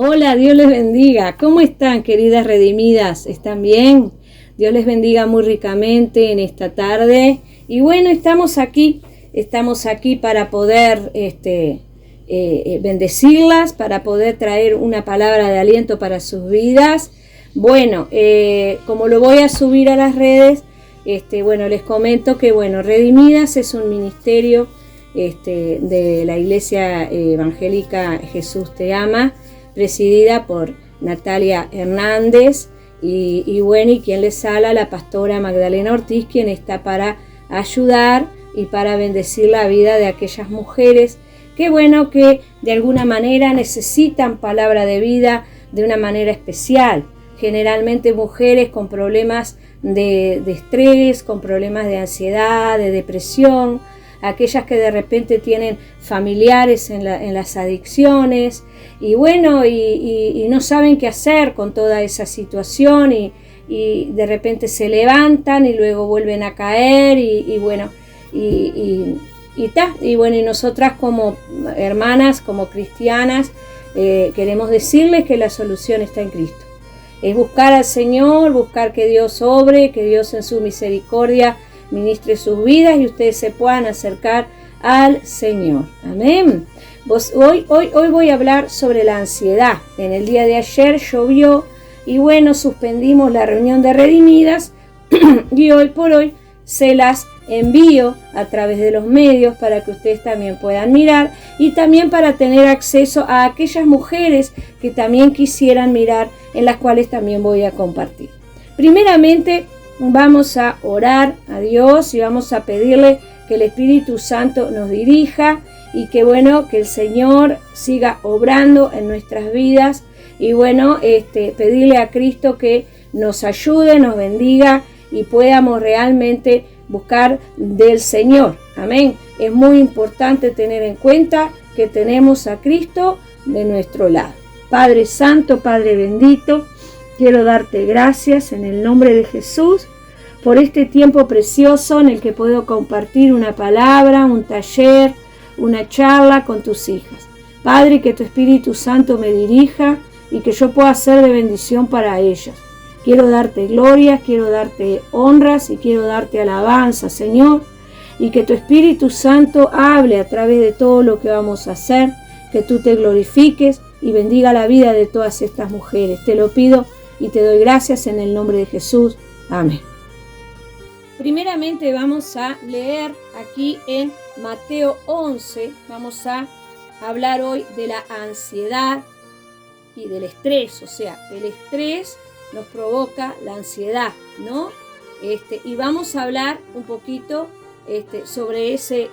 Hola, Dios les bendiga. ¿Cómo están, queridas redimidas? ¿Están bien? Dios les bendiga muy ricamente en esta tarde. Y bueno, estamos aquí para poder bendecirlas, para poder traer una palabra de aliento para sus vidas. Bueno, como lo voy a subir a las redes, les comento que Redimidas es un ministerio de la Iglesia Evangélica Jesús Te Ama, presidida por Natalia Hernández y quien les habla, la pastora Magdalena Ortiz, quien está para ayudar y para bendecir la vida de aquellas mujeres que de alguna manera necesitan palabra de vida de una manera especial. Generalmente mujeres con problemas de estrés, con problemas de ansiedad, de depresión, aquellas que de repente tienen familiares en las adicciones y no saben qué hacer con toda esa situación y de repente se levantan y luego vuelven a caer y nosotras como hermanas, como cristianas, queremos decirles que la solución está en Cristo. Es buscar al Señor, buscar que Dios obre, que Dios en su misericordia ministre sus vidas y ustedes se puedan acercar al Señor. Amén. Hoy voy a hablar sobre la ansiedad. En el día de ayer llovió y suspendimos la reunión de Redimidas y hoy por hoy se las envío a través de los medios para que ustedes también puedan mirar y también para tener acceso a aquellas mujeres que también quisieran mirar, en las cuales también voy a compartir. Primeramente vamos a orar a Dios y vamos a pedirle que el Espíritu Santo nos dirija y que el Señor siga obrando en nuestras vidas y pedirle a Cristo que nos ayude, nos bendiga y podamos realmente buscar del Señor. Amén. Es muy importante tener en cuenta que tenemos a Cristo de nuestro lado. Padre Santo, Padre bendito, quiero darte gracias en el nombre de Jesús por este tiempo precioso en el que puedo compartir una palabra, un taller, una charla con tus hijas. Padre, que tu Espíritu Santo me dirija y que yo pueda ser de bendición para ellas. Quiero darte gloria, quiero darte honras y quiero darte alabanza, Señor, y que tu Espíritu Santo hable a través de todo lo que vamos a hacer, que tú te glorifiques y bendiga la vida de todas estas mujeres. Te lo pido y te doy gracias en el nombre de Jesús. Amén. Primeramente vamos a leer aquí en Mateo 11, vamos a hablar hoy de la ansiedad y del estrés, o sea, el estrés nos provoca la ansiedad, ¿no? Y vamos a hablar un poquito sobre este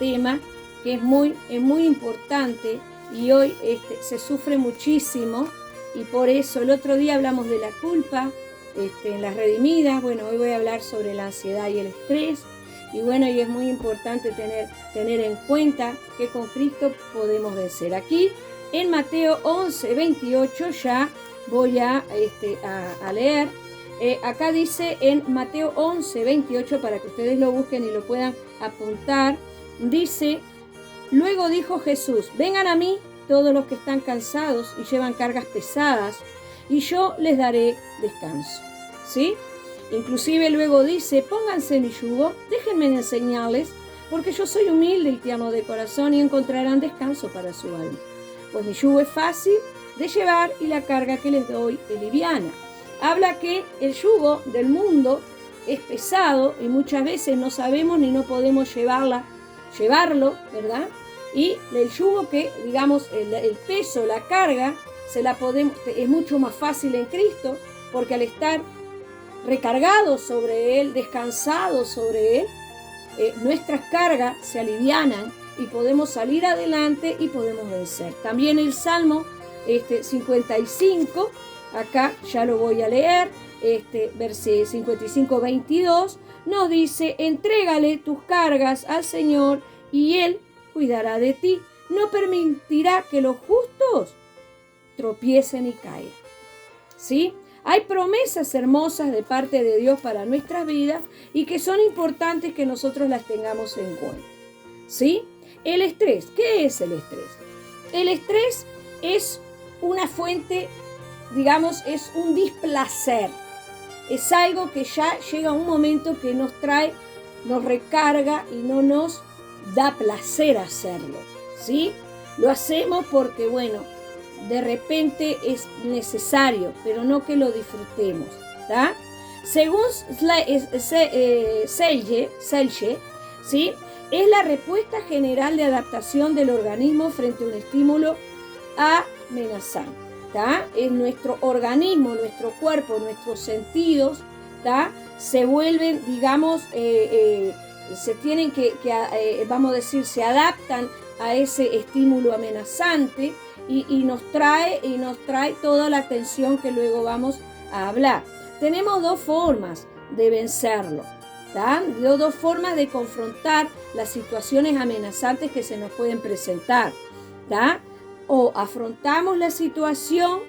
tema que es muy importante y hoy se sufre muchísimo y por eso el otro día hablamos de la culpa en las redimidas. Hoy voy a hablar sobre la ansiedad y el estrés y es muy importante tener en cuenta que con Cristo podemos vencer. Aquí en Mateo 11, 28 ya voy a leer. Acá dice en Mateo 11, 28, para que ustedes lo busquen y lo puedan apuntar, dice: luego dijo Jesús, vengan a mí todos los que están cansados y llevan cargas pesadas, y yo les daré descanso. ¿Sí? Inclusive luego dice, pónganse mi yugo, déjenme enseñarles, porque yo soy humilde y tierno de corazón y encontrarán descanso para su alma. Pues mi yugo es fácil de llevar y la carga que les doy es liviana. Habla que el yugo del mundo es pesado y muchas veces no sabemos ni no podemos llevarlo, ¿verdad? Y el yugo que, digamos, el peso, la carga, es mucho más fácil en Cristo, porque al estar recargados sobre Él, descansados sobre Él, nuestras cargas se alivianan y podemos salir adelante y podemos vencer. También el Salmo 55, acá ya lo voy a leer, versículo 55, 22, nos dice, entrégale tus cargas al Señor y Él cuidará de ti. No permitirá que los justos tropiecen y caigan. ¿Sí? Hay promesas hermosas de parte de Dios para nuestras vidas y que son importantes que nosotros las tengamos en cuenta. ¿Sí? El estrés. ¿Qué es el estrés? El estrés es una fuente, digamos, es un displacer. Es algo que ya llega un momento que nos trae, nos recarga y no nos da placer hacerlo, ¿sí? Lo hacemos porque, bueno, de repente es necesario, pero no que lo disfrutemos, ¿tá? Según Selye, ¿sí? Es la respuesta general de adaptación del organismo frente a un estímulo amenazante, ¿tá? Es nuestro organismo, nuestro cuerpo, nuestros sentidos, ¿tá? Se vuelven, digamos, se tienen vamos a decir, se adaptan a ese estímulo amenazante y nos trae toda la atención que luego vamos a hablar. Tenemos dos formas de vencerlo, ¿tá? Dos formas de confrontar las situaciones amenazantes que se nos pueden presentar, ¿tá? O afrontamos la situación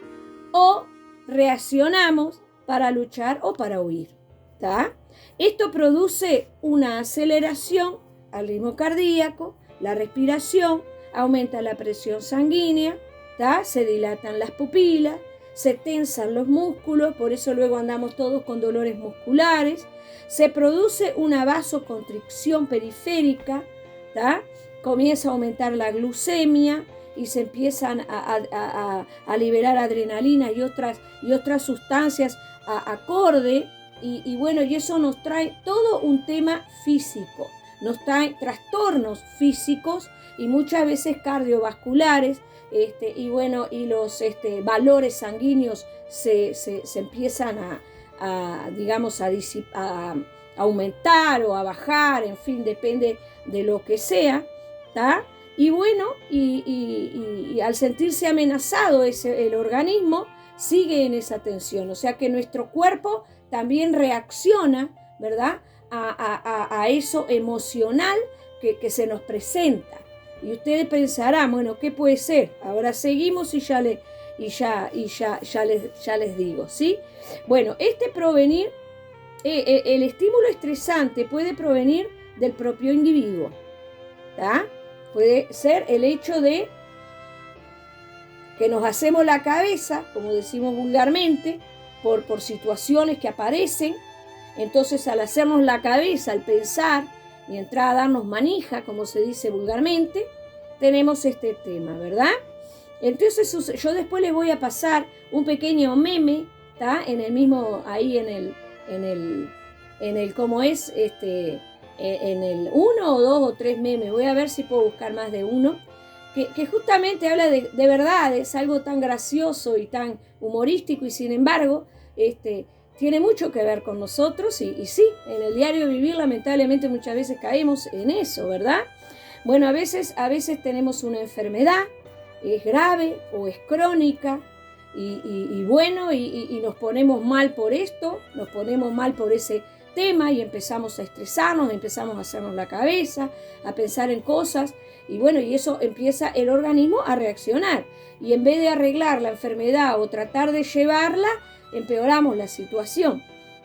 o reaccionamos para luchar o para huir, ¿tá? Esto produce una aceleración al ritmo cardíaco, la respiración, aumenta la presión sanguínea, ¿tá? Se dilatan las pupilas, se tensan los músculos, por eso luego andamos todos con dolores musculares, se produce una vasoconstricción periférica, ¿tá? Comienza a aumentar la glucemia y se empiezan a liberar adrenalina y otras sustancias acorde, y bueno, y eso nos trae todo un tema físico, nos trae trastornos físicos y muchas veces cardiovasculares, y bueno, y los valores sanguíneos se empiezan digamos, a aumentar o a bajar, en fin, depende de lo que sea, ¿tá? Y bueno, y al sentirse amenazado el organismo, sigue en esa tensión, o sea que nuestro cuerpo también reacciona, ¿verdad?, a eso emocional que se nos presenta. Y ustedes pensarán, bueno, ¿qué puede ser? Ahora seguimos y ya les digo, ¿sí? Bueno, el estímulo estresante puede provenir del propio individuo, ¿tá? Puede ser el hecho de que nos hacemos la cabeza, como decimos vulgarmente, por situaciones que aparecen. Entonces, al hacernos la cabeza, al pensar y entrar a darnos manija, como se dice vulgarmente, tenemos este tema, ¿verdad? Entonces, yo después les voy a pasar un pequeño meme, ¿tá? En el mismo, ahí en el cómo es, en el 1 o 2 o 3 memes, voy a ver si puedo buscar más de uno, que justamente habla de verdad, es algo tan gracioso y tan humorístico y sin embargo, tiene mucho que ver con nosotros y sí, en el diario vivir lamentablemente muchas veces caemos en eso, ¿verdad? Bueno, a veces tenemos una enfermedad, es grave o es crónica y bueno, y nos ponemos mal por esto, nos ponemos mal por ese tema y empezamos a estresarnos, empezamos a hacernos la cabeza, a pensar en cosas y bueno, y eso empieza el organismo a reaccionar y en vez de arreglar la enfermedad o tratar de llevarla, empeoramos la situación,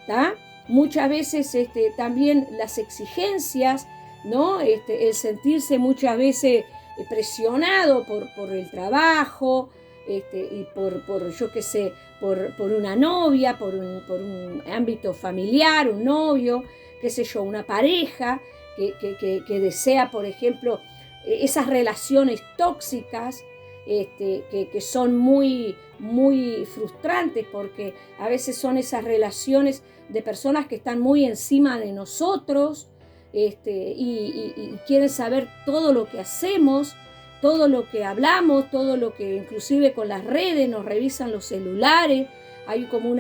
¿tá? Muchas veces también las exigencias, ¿no? El sentirse muchas veces presionado por el trabajo, y por yo qué sé, por una novia, por un ámbito familiar, un novio, qué sé yo, una pareja que desea, por ejemplo, esas relaciones tóxicas, que son muy, muy frustrantes porque a veces son esas relaciones de personas que están muy encima de nosotros, y quieren saber todo lo que hacemos, todo lo que hablamos, todo lo que inclusive con las redes nos revisan los celulares, hay como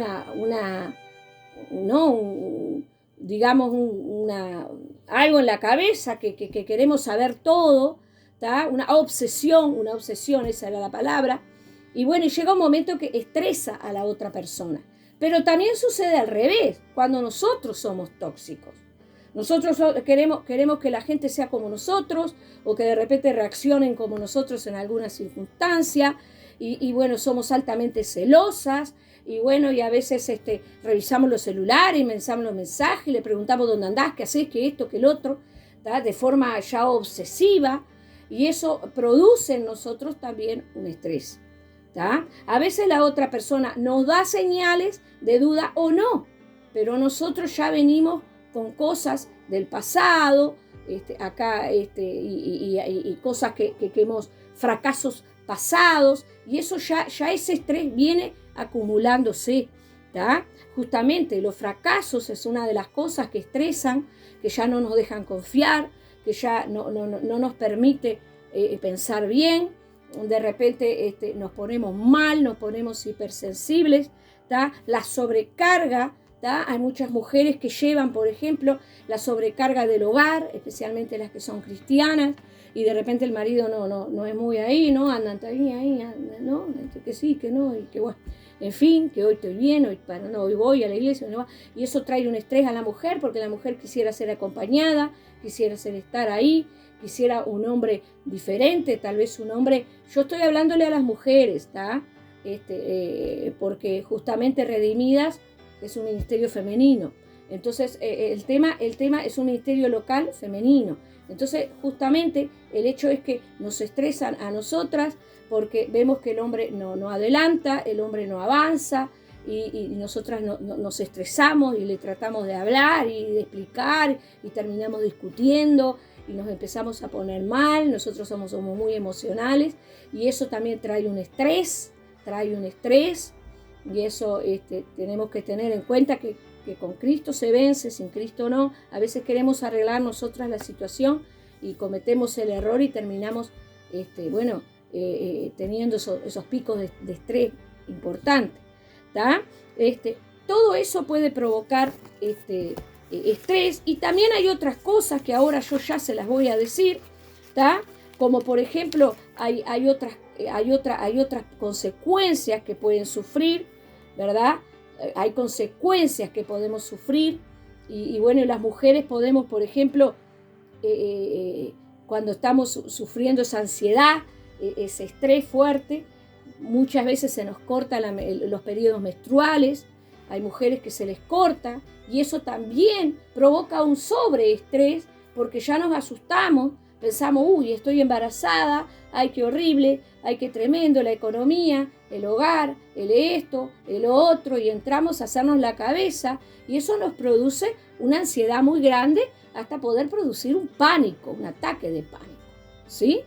algo en la cabeza que queremos saber todo, ¿tá? Una obsesión, esa era la palabra, y bueno, y llega un momento que estresa a la otra persona, pero también sucede al revés, cuando nosotros somos tóxicos. Nosotros queremos que la gente sea como nosotros o que de repente reaccionen como nosotros en alguna circunstancia y bueno, somos altamente celosas y bueno, y a veces revisamos los celulares, pensamos los mensajes, le preguntamos dónde andás, qué hacés, qué esto, qué el otro, ¿tá? De forma ya obsesiva y eso produce en nosotros también un estrés. ¿tá? A veces la otra persona nos da señales de duda o no, pero nosotros ya venimos con cosas del pasado, y cosas que hemos, fracasos pasados, y eso ya ese estrés viene acumulándose, ¿tá? Justamente los fracasos es una de las cosas que estresan, que ya no nos dejan confiar, que ya no nos permite pensar bien. De repente nos ponemos mal, nos ponemos hipersensibles, ¿tá? La sobrecarga, ¿tá? Hay muchas mujeres que llevan, por ejemplo, la sobrecarga del hogar, especialmente las que son cristianas, y de repente el marido no es muy ahí, ¿no? Andan ahí, ¿no? Que sí, que no, y que bueno. En fin, que hoy estoy bien, hoy voy a la iglesia, no, y eso trae un estrés a la mujer, porque la mujer quisiera ser acompañada, quisiera estar ahí, quisiera un hombre diferente, tal vez un hombre, yo estoy hablándole a las mujeres, ¿tá? Porque justamente Redimidas es un ministerio femenino, entonces el tema es un ministerio local femenino, entonces justamente el hecho es que nos estresan a nosotras, porque vemos que el hombre no adelanta, el hombre no avanza, y nosotras nos estresamos y le tratamos de hablar y de explicar y terminamos discutiendo y nos empezamos a poner mal, nosotros somos muy emocionales y eso también trae un estrés y eso tenemos que tener en cuenta que con Cristo se vence, sin Cristo no. A veces queremos arreglar nosotras la situación y cometemos el error y terminamos, teniendo esos picos de estrés importantes, ¿tá? Todo eso puede provocar estrés, y también hay otras cosas que ahora yo ya se las voy a decir, ¿tá? Como por ejemplo hay otras consecuencias que pueden sufrir, ¿verdad? Hay consecuencias que podemos sufrir y bueno, las mujeres podemos, por ejemplo, cuando estamos sufriendo esa ansiedad, ese estrés fuerte, muchas veces se nos cortan los periodos menstruales, hay mujeres que se les corta y eso también provoca un sobreestrés porque ya nos asustamos, pensamos, uy, estoy embarazada, ay, qué horrible, ay, qué tremendo, la economía, el hogar, el esto, el otro, y entramos a hacernos la cabeza y eso nos produce una ansiedad muy grande hasta poder producir un pánico, un ataque de pánico, ¿sí?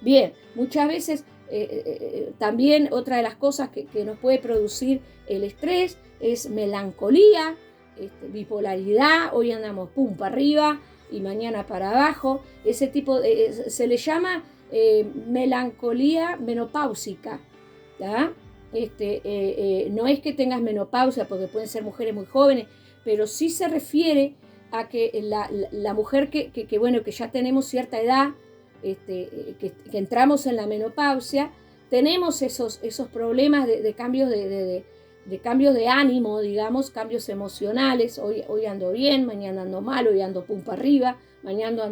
Bien, muchas veces también otra de las cosas que nos puede producir el estrés es melancolía, bipolaridad, hoy andamos pum para arriba y mañana para abajo, ese tipo se le llama melancolía menopáusica, ¿tá? No es que tengas menopausia, porque pueden ser mujeres muy jóvenes, pero sí se refiere a que la mujer que ya tenemos cierta edad, que entramos en la menopausia, tenemos esos problemas de cambios de cambios de ánimo, digamos, cambios emocionales. Hoy ando bien, mañana ando mal, hoy ando pum para arriba, mañana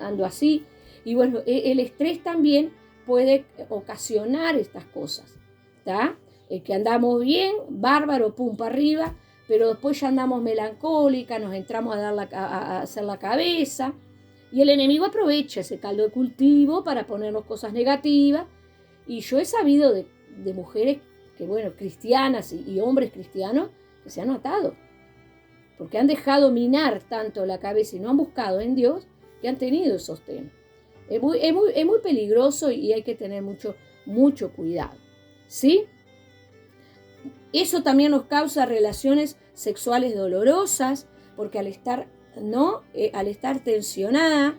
ando así. Y bueno, el estrés también puede ocasionar estas cosas, ¿tá? Que andamos bien, bárbaro, pum para arriba, pero después ya andamos melancólicas, nos entramos a hacer la cabeza. Y el enemigo aprovecha ese caldo de cultivo para ponernos cosas negativas. Y yo he sabido de mujeres que, cristianas y hombres cristianos que se han atado. Porque han dejado minar tanto la cabeza y no han buscado en Dios que han tenido esos temas. Es muy peligroso y hay que tener mucho cuidado, ¿sí? Eso también nos causa relaciones sexuales dolorosas, porque al estar tensionada,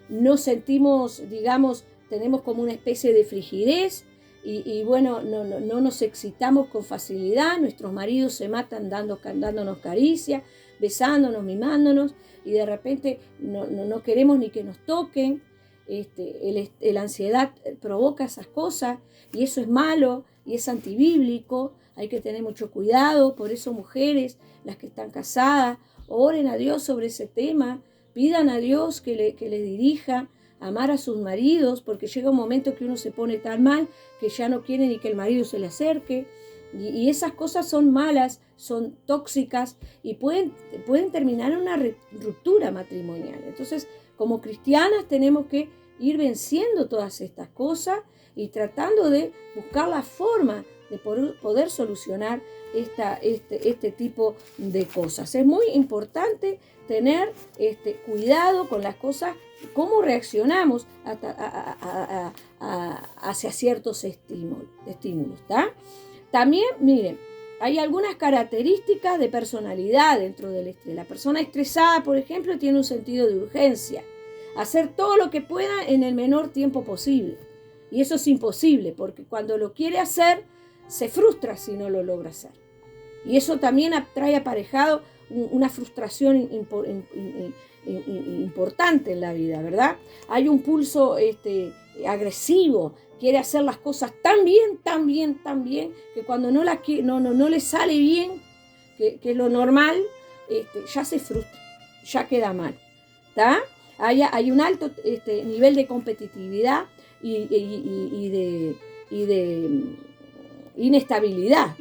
no sentimos, digamos, tenemos como una especie de frigidez y no nos excitamos con facilidad, nuestros maridos se matan dándonos caricias, besándonos, mimándonos, y de repente no queremos ni que nos toquen. La ansiedad provoca esas cosas y eso es malo y es antibíblico, hay que tener mucho cuidado. Por eso, mujeres, las que están casadas, oren a Dios sobre ese tema, pidan a Dios que les dirija a amar a sus maridos, porque llega un momento que uno se pone tan mal que ya no quiere ni que el marido se le acerque, y esas cosas son malas, son tóxicas y pueden terminar en una ruptura matrimonial. Entonces, como cristianas tenemos que ir venciendo todas estas cosas y tratando de buscar la forma de poder solucionar este tipo de cosas. Es muy importante tener cuidado con las cosas, cómo reaccionamos hacia ciertos estímulos, ¿tá? También, miren, hay algunas características de personalidad dentro del estrés. La persona estresada, por ejemplo, tiene un sentido de urgencia. Hacer todo lo que pueda en el menor tiempo posible. Y eso es imposible, porque cuando lo quiere hacer, se frustra si no lo logra hacer. Y eso también trae aparejado una frustración importante en la vida, ¿verdad? Hay un pulso agresivo, quiere hacer las cosas tan bien, que cuando no le sale bien, que es lo normal, ya se frustra, ya queda mal, ¿tá? Hay un alto nivel de competitividad y de inestabilidad,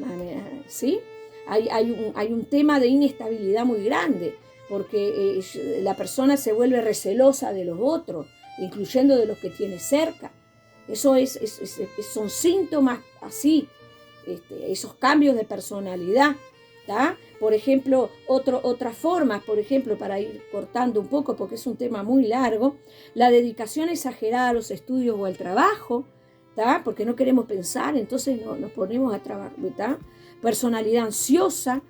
¿sí? Hay un tema de inestabilidad muy grande, porque la persona se vuelve recelosa de los otros, incluyendo de los que tiene cerca. Eso son síntomas así, esos cambios de personalidad, ¿tá? Por ejemplo, otras formas, por ejemplo, para ir cortando un poco, porque es un tema muy largo, la dedicación exagerada a los estudios o al trabajo, ¿tá? Porque no queremos pensar, entonces nos ponemos a trabajar, ¿tá? Personalidad ansiosa,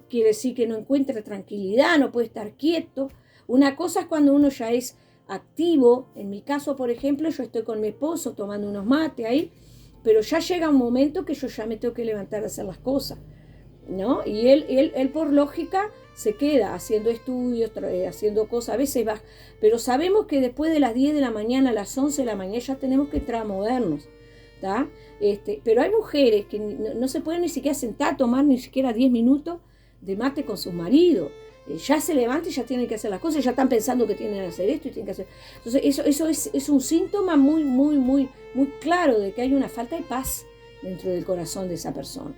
quiere decir que no encuentra tranquilidad, no puede estar quieto. Una cosa es cuando uno ya es activo. En mi caso, por ejemplo, yo estoy con mi esposo tomando unos mates ahí, pero ya llega un momento que yo ya me tengo que levantar a hacer las cosas, ¿no? Y él por lógica se queda haciendo estudios, haciendo cosas, a veces va, pero sabemos que después de las 10 de la mañana, a las 11 de la mañana ya tenemos que entrar a movernos, ¿tá? Pero hay mujeres que no se pueden ni siquiera sentar a tomar ni siquiera 10 minutos de mate con sus maridos. Ya se levantan y ya tienen que hacer las cosas, ya están pensando que tienen que hacer esto y tienen que hacer. Entonces eso es un síntoma muy claro de que hay una falta de paz dentro del corazón de esa persona,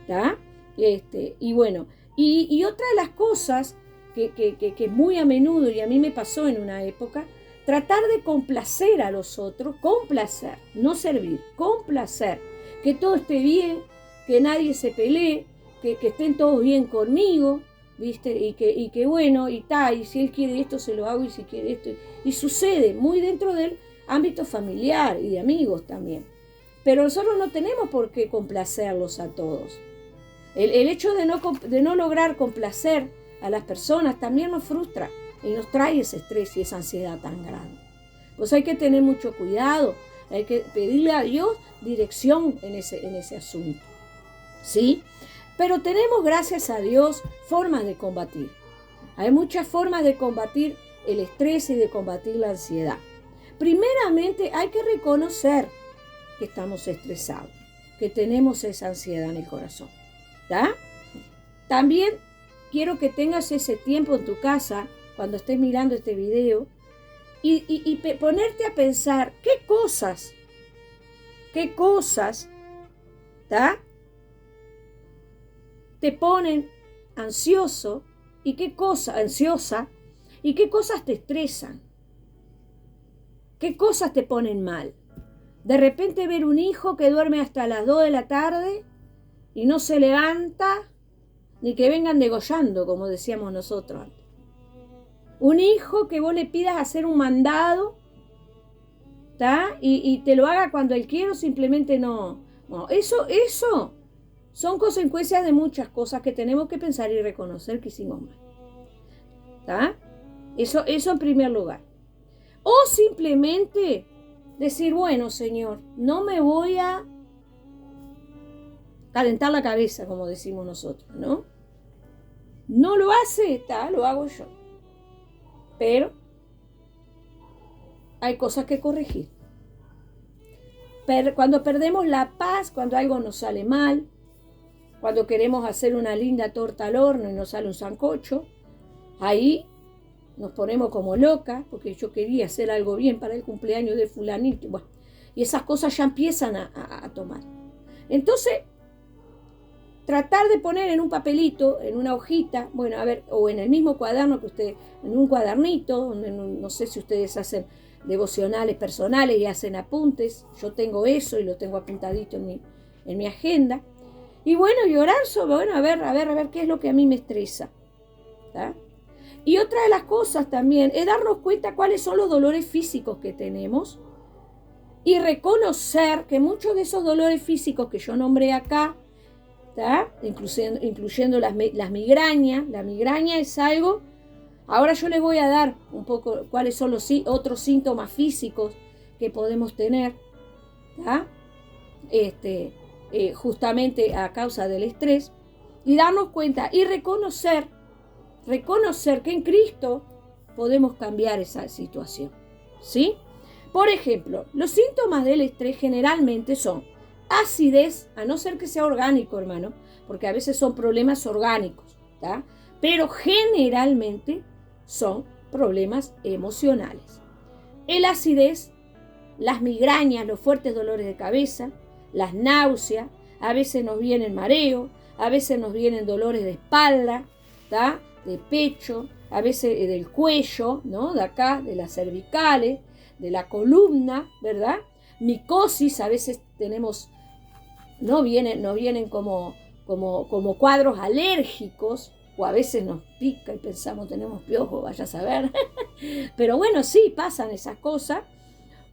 ¿tá? Y bueno, y otra de las cosas que muy a menudo, y a mí me pasó en una época, tratar de complacer a los otros, complacer, no servir, complacer, que todo esté bien, que nadie se pelee, que estén todos bien conmigo, ¿viste? Y que bueno, y si él quiere esto se lo hago, y si quiere esto, y sucede muy dentro del ámbito familiar y de amigos también. Pero nosotros no tenemos por qué complacerlos a todos. El hecho de no lograr complacer a las personas también nos frustra y nos trae ese estrés y esa ansiedad tan grande. Pues hay que tener mucho cuidado, hay que pedirle a Dios dirección en ese asunto, ¿sí? Pero tenemos, gracias a Dios, formas de combatir. Hay muchas formas de combatir el estrés y de combatir la ansiedad. Primeramente, hay que reconocer que estamos estresados, que tenemos esa ansiedad en el corazón, ¿tá? También quiero que tengas ese tiempo en tu casa, cuando estés mirando este video, y ponerte a pensar qué cosas, ¿tá? Te ponen ansiosa, y qué cosas te estresan, qué cosas te ponen mal. De repente ver un hijo que duerme hasta las 2 de la tarde y no se levanta, ni que vengan degollando, como decíamos nosotros antes. Un hijo que vos le pidas hacer un mandado, ¿tá? Y te lo haga cuando él quiere o simplemente no. Bueno, eso son consecuencias de muchas cosas que tenemos que pensar y reconocer que hicimos mal, ¿tá? Eso en primer lugar. O simplemente decir, bueno, Señor, no me voy a calentar la cabeza, como decimos nosotros, ¿no? No lo hace, lo hago yo. Pero hay cosas que corregir. Cuando perdemos la paz, cuando algo nos sale mal, cuando queremos hacer una linda torta al horno y nos sale un sancocho, ahí nos ponemos como locas, porque yo quería hacer algo bien para el cumpleaños de fulanito. Bueno, y esas cosas ya empiezan a tomar. Entonces, tratar de poner en un papelito, en una hojita, bueno, a ver, o en el mismo cuaderno que usted, en un cuadernito, no sé si ustedes hacen devocionales personales y hacen apuntes. Yo tengo eso y lo tengo apuntadito en mi agenda. Y bueno, y orar sobre, bueno, a ver qué es lo que a mí me estresa. ¿Tá? Y otra de las cosas también es darnos cuenta cuáles son los dolores físicos que tenemos y reconocer que muchos de esos dolores físicos que yo nombré acá, ¿tá? Incluyendo las migrañas. La migraña es algo, ahora yo les voy a dar un poco cuáles son los otros síntomas físicos que podemos tener, ¿tá? Justamente a causa del estrés, y darnos cuenta y reconocer que en Cristo podemos cambiar esa situación, ¿sí? Por ejemplo, los síntomas del estrés generalmente son acidez, a no ser que sea orgánico, hermano, porque a veces son problemas orgánicos, ¿tá? Pero generalmente son problemas emocionales. El acidez, las migrañas, los fuertes dolores de cabeza, las náuseas, a veces nos vienen mareo, a veces nos vienen dolores de espalda, ¿tá? De pecho, a veces del cuello, ¿no? De acá, de las cervicales, de la columna, ¿verdad? Micosis, a veces tenemos, no vienen como cuadros alérgicos, o a veces nos pica y pensamos tenemos piojo, vaya a saber. Pero bueno, sí, pasan esas cosas.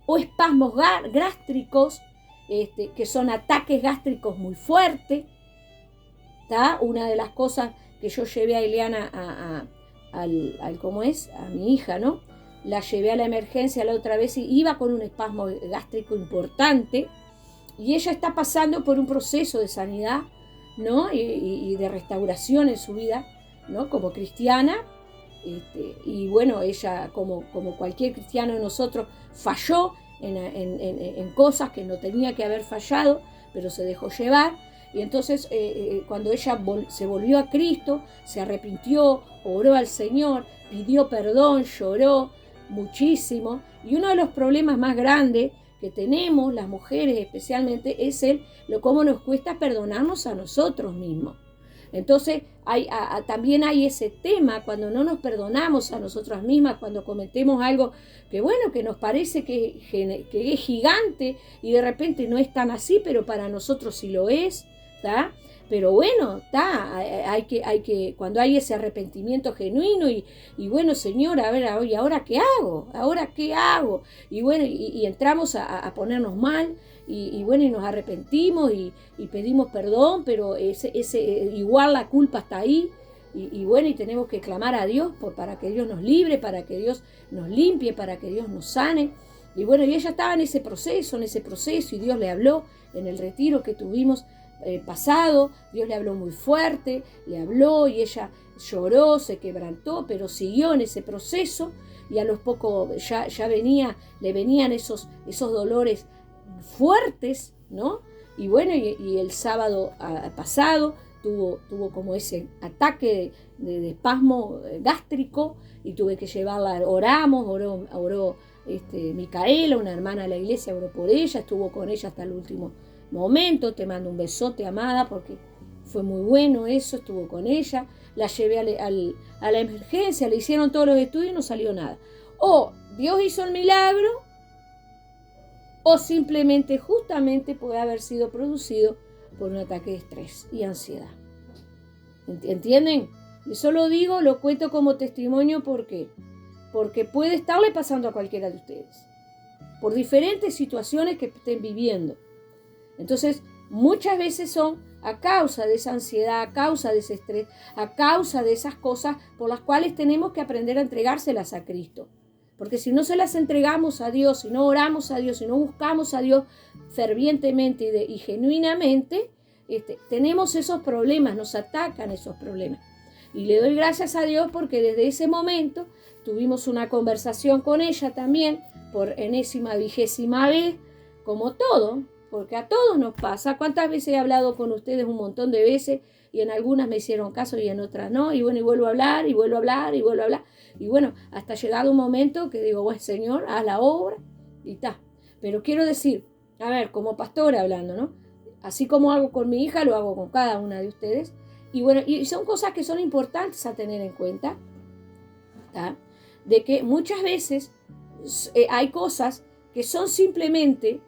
O espasmos gástricos, que son ataques gástricos muy fuertes. ¿Tá? Una de las cosas que yo llevé a Ileana ¿cómo es? A mi hija, ¿no? La llevé a la emergencia la otra vez y iba con un espasmo gástrico importante y ella está pasando por un proceso de sanidad, ¿no? Y de restauración en su vida, ¿no? Como cristiana. Y bueno, ella, como cualquier cristiano de nosotros, falló en cosas que no tenía que haber fallado, pero se dejó llevar. Y entonces cuando ella se volvió a Cristo, se arrepintió, oró al Señor, pidió perdón, lloró muchísimo. Y uno de los problemas más grandes que tenemos las mujeres especialmente es cómo nos cuesta perdonarnos a nosotros mismos. Entonces también hay ese tema cuando no nos perdonamos a nosotras mismas, cuando cometemos algo que bueno, que nos parece que es gigante y de repente no es tan así, pero para nosotros sí lo es, ¿tá? Pero bueno, hay que cuando hay ese arrepentimiento genuino y bueno, Señor, a ver, ¿y ahora qué hago? ¿Ahora qué hago? Y bueno, y entramos a ponernos mal y bueno, y nos arrepentimos y pedimos perdón, pero igual la culpa está ahí. Y bueno, y tenemos que clamar a Dios para que Dios nos libre, para que Dios nos limpie, para que Dios nos sane. Y bueno, y ella estaba en ese proceso, y Dios le habló en el retiro que tuvimos pasado. Dios le habló muy fuerte, le habló y ella lloró, se quebrantó, pero siguió en ese proceso y a los pocos le venían esos dolores fuertes, ¿no? Y bueno, y el sábado pasado tuvo como ese ataque de espasmo gástrico y tuve que llevarla, oró Micaela, una hermana de la iglesia, oró por ella, estuvo con ella hasta el último momento. Te mando un besote, amada, porque fue muy bueno eso, estuvo con ella, la llevé a la emergencia, le hicieron todos los estudios y no salió nada. O Dios hizo el milagro, o simplemente, justamente puede haber sido producido por un ataque de estrés y ansiedad. ¿Entienden? Eso lo cuento como testimonio, ¿por qué? Porque puede estarle pasando a cualquiera de ustedes, por diferentes situaciones que estén viviendo. Entonces, muchas veces son a causa de esa ansiedad, a causa de ese estrés, a causa de esas cosas por las cuales tenemos que aprender a entregárselas a Cristo. Porque si no se las entregamos a Dios, si no oramos a Dios, si no buscamos a Dios fervientemente y genuinamente, tenemos esos problemas, nos atacan esos problemas. Y le doy gracias a Dios porque desde ese momento tuvimos una conversación con ella también, por 20ª vez, como todo, porque a todos nos pasa. ¿Cuántas veces he hablado con ustedes? Un montón de veces, y en algunas me hicieron caso y en otras no, y bueno, y vuelvo a hablar, y vuelvo a hablar, y vuelvo a hablar, y bueno, hasta llegado un momento que digo, bueno, Señor, haz la obra, y está. Pero quiero decir, a ver, como pastora hablando, ¿no? Así como hago con mi hija, lo hago con cada una de ustedes, y bueno, y son cosas que son importantes a tener en cuenta, ¿tá? De que muchas veces hay cosas que son simplemente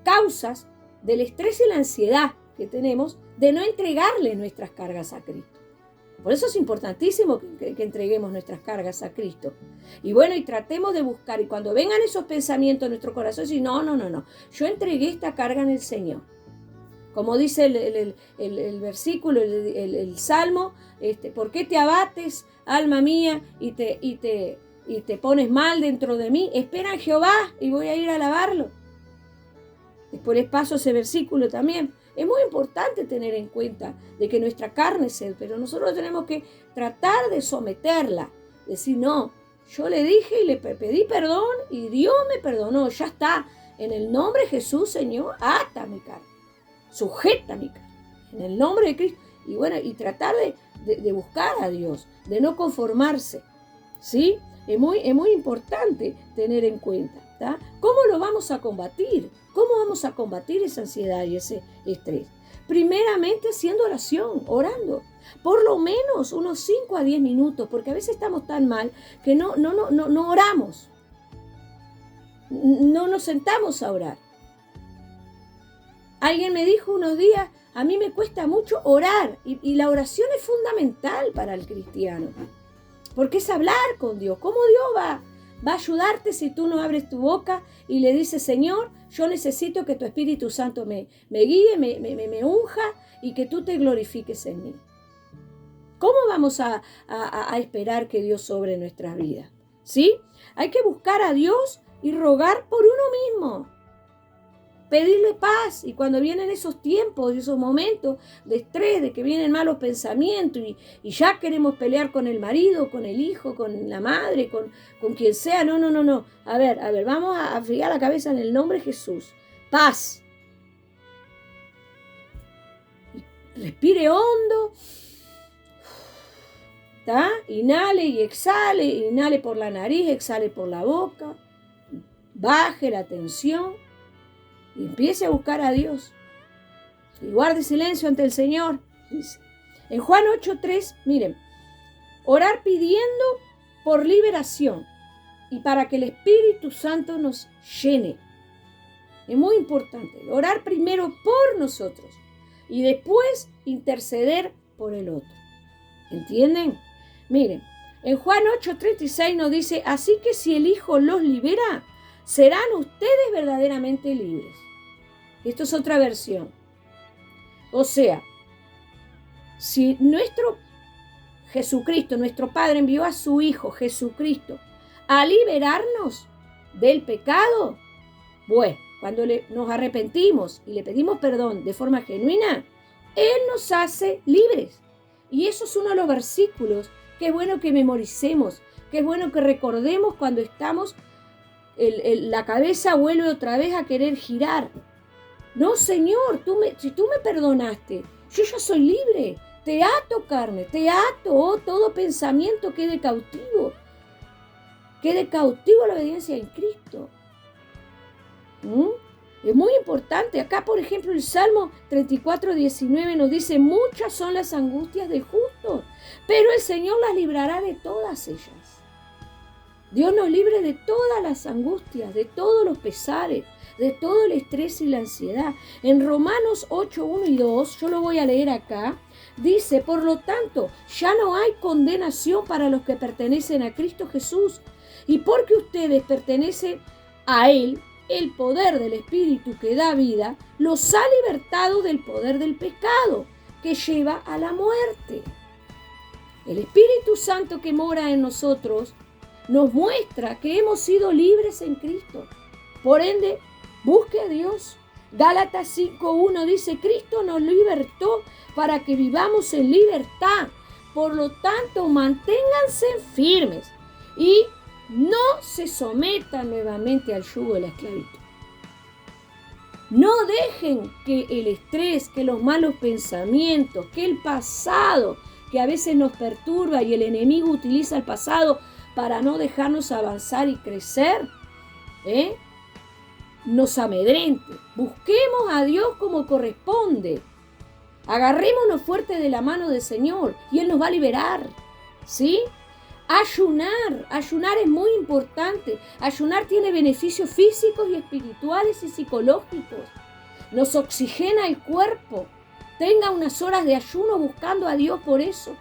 causas del estrés y la ansiedad que tenemos de no entregarle nuestras cargas a Cristo. Por eso es importantísimo que entreguemos nuestras cargas a Cristo. Y bueno, y tratemos de buscar, y cuando vengan esos pensamientos en nuestro corazón, decir, no, yo entregué esta carga en el Señor. Como dice el versículo, el Salmo, ¿por qué te abates, alma mía, y te pones mal dentro de mí? Espera en Jehová y voy a ir a alabarlo. Después les paso ese versículo también. Es muy importante tener en cuenta de que nuestra carne es sed, pero nosotros tenemos que tratar de someterla. Decir, no, yo le dije y le pedí perdón y Dios me perdonó. Ya está. En el nombre de Jesús, Señor, ata mi carne. Sujeta mi carne. En el nombre de Cristo. Y bueno, y tratar de buscar a Dios, de no conformarse. ¿Sí? Es muy importante tener en cuenta. ¿Tá? ¿Cómo lo vamos a combatir? ¿Cómo vamos a combatir esa ansiedad y ese estrés? Primeramente haciendo oración, orando. Por lo menos unos 5 a 10 minutos, porque a veces estamos tan mal que no oramos. No nos sentamos a orar. Alguien me dijo unos días, a mí me cuesta mucho orar, y la oración es fundamental para el cristiano, porque es hablar con Dios. ¿Cómo Dios va a ayudarte si tú no abres tu boca y le dices, Señor, yo necesito que tu Espíritu Santo me guíe, me unja y que tú te glorifiques en mí? ¿Cómo vamos a esperar que Dios obre en nuestras vidas? ¿Sí? Hay que buscar a Dios y rogar por uno mismo. Pedirle paz, y cuando vienen esos tiempos, esos momentos de estrés, de que vienen malos pensamientos y ya queremos pelear con el marido, con el hijo, con la madre, con quien sea, no. A ver, vamos a friar la cabeza en el nombre de Jesús. Paz. Y respire hondo. ¿Tá? Inhale y exhale, inhale por la nariz, exhale por la boca. Baje la tensión. Y empiece a buscar a Dios. Y guarde silencio ante el Señor. Dice. En Juan 8:3, miren, orar pidiendo por liberación y para que el Espíritu Santo nos llene. Es muy importante. Orar primero por nosotros y después interceder por el otro. ¿Entienden? Miren, en Juan 8:36 nos dice, así que si el Hijo los libera, serán ustedes verdaderamente libres. Esto es otra versión. O sea, si nuestro Jesucristo, nuestro Padre, envió a su Hijo Jesucristo a liberarnos del pecado, bueno, cuando nos arrepentimos y le pedimos perdón de forma genuina, Él nos hace libres. Y eso es uno de los versículos que es bueno que memoricemos, que es bueno que recordemos cuando estamos, la cabeza vuelve otra vez a querer girar. No, Señor, si tú me perdonaste, yo ya soy libre. Te ato, carne, te ato, todo pensamiento quede cautivo. Quede cautivo a la obediencia en Cristo. Es muy importante. Acá, por ejemplo, el Salmo 34:19 nos dice, muchas son las angustias del justo, pero el Señor las librará de todas ellas. Dios nos libre de todas las angustias, de todos los pesares, de todo el estrés y la ansiedad. En Romanos 8:1 y 2, yo lo voy a leer acá, dice, por lo tanto, ya no hay condenación para los que pertenecen a Cristo Jesús. Y porque ustedes pertenecen a Él, el poder del Espíritu que da vida, los ha libertado del poder del pecado, que lleva a la muerte. El Espíritu Santo que mora en nosotros nos muestra que hemos sido libres en Cristo. Por ende, busque a Dios. Gálatas 5:1 dice, Cristo nos libertó para que vivamos en libertad. Por lo tanto, manténganse firmes y no se sometan nuevamente al yugo de la esclavitud. No dejen que el estrés, que los malos pensamientos, que el pasado, que a veces nos perturba y el enemigo utiliza el pasado para no dejarnos avanzar y crecer, nos amedrente. Busquemos a Dios como corresponde. Agarrémonos fuerte de la mano del Señor y Él nos va a liberar. ¿Sí? Ayunar es muy importante. Ayunar tiene beneficios físicos y espirituales y psicológicos. Nos oxigena el cuerpo. Tenga unas horas de ayuno buscando a Dios por eso.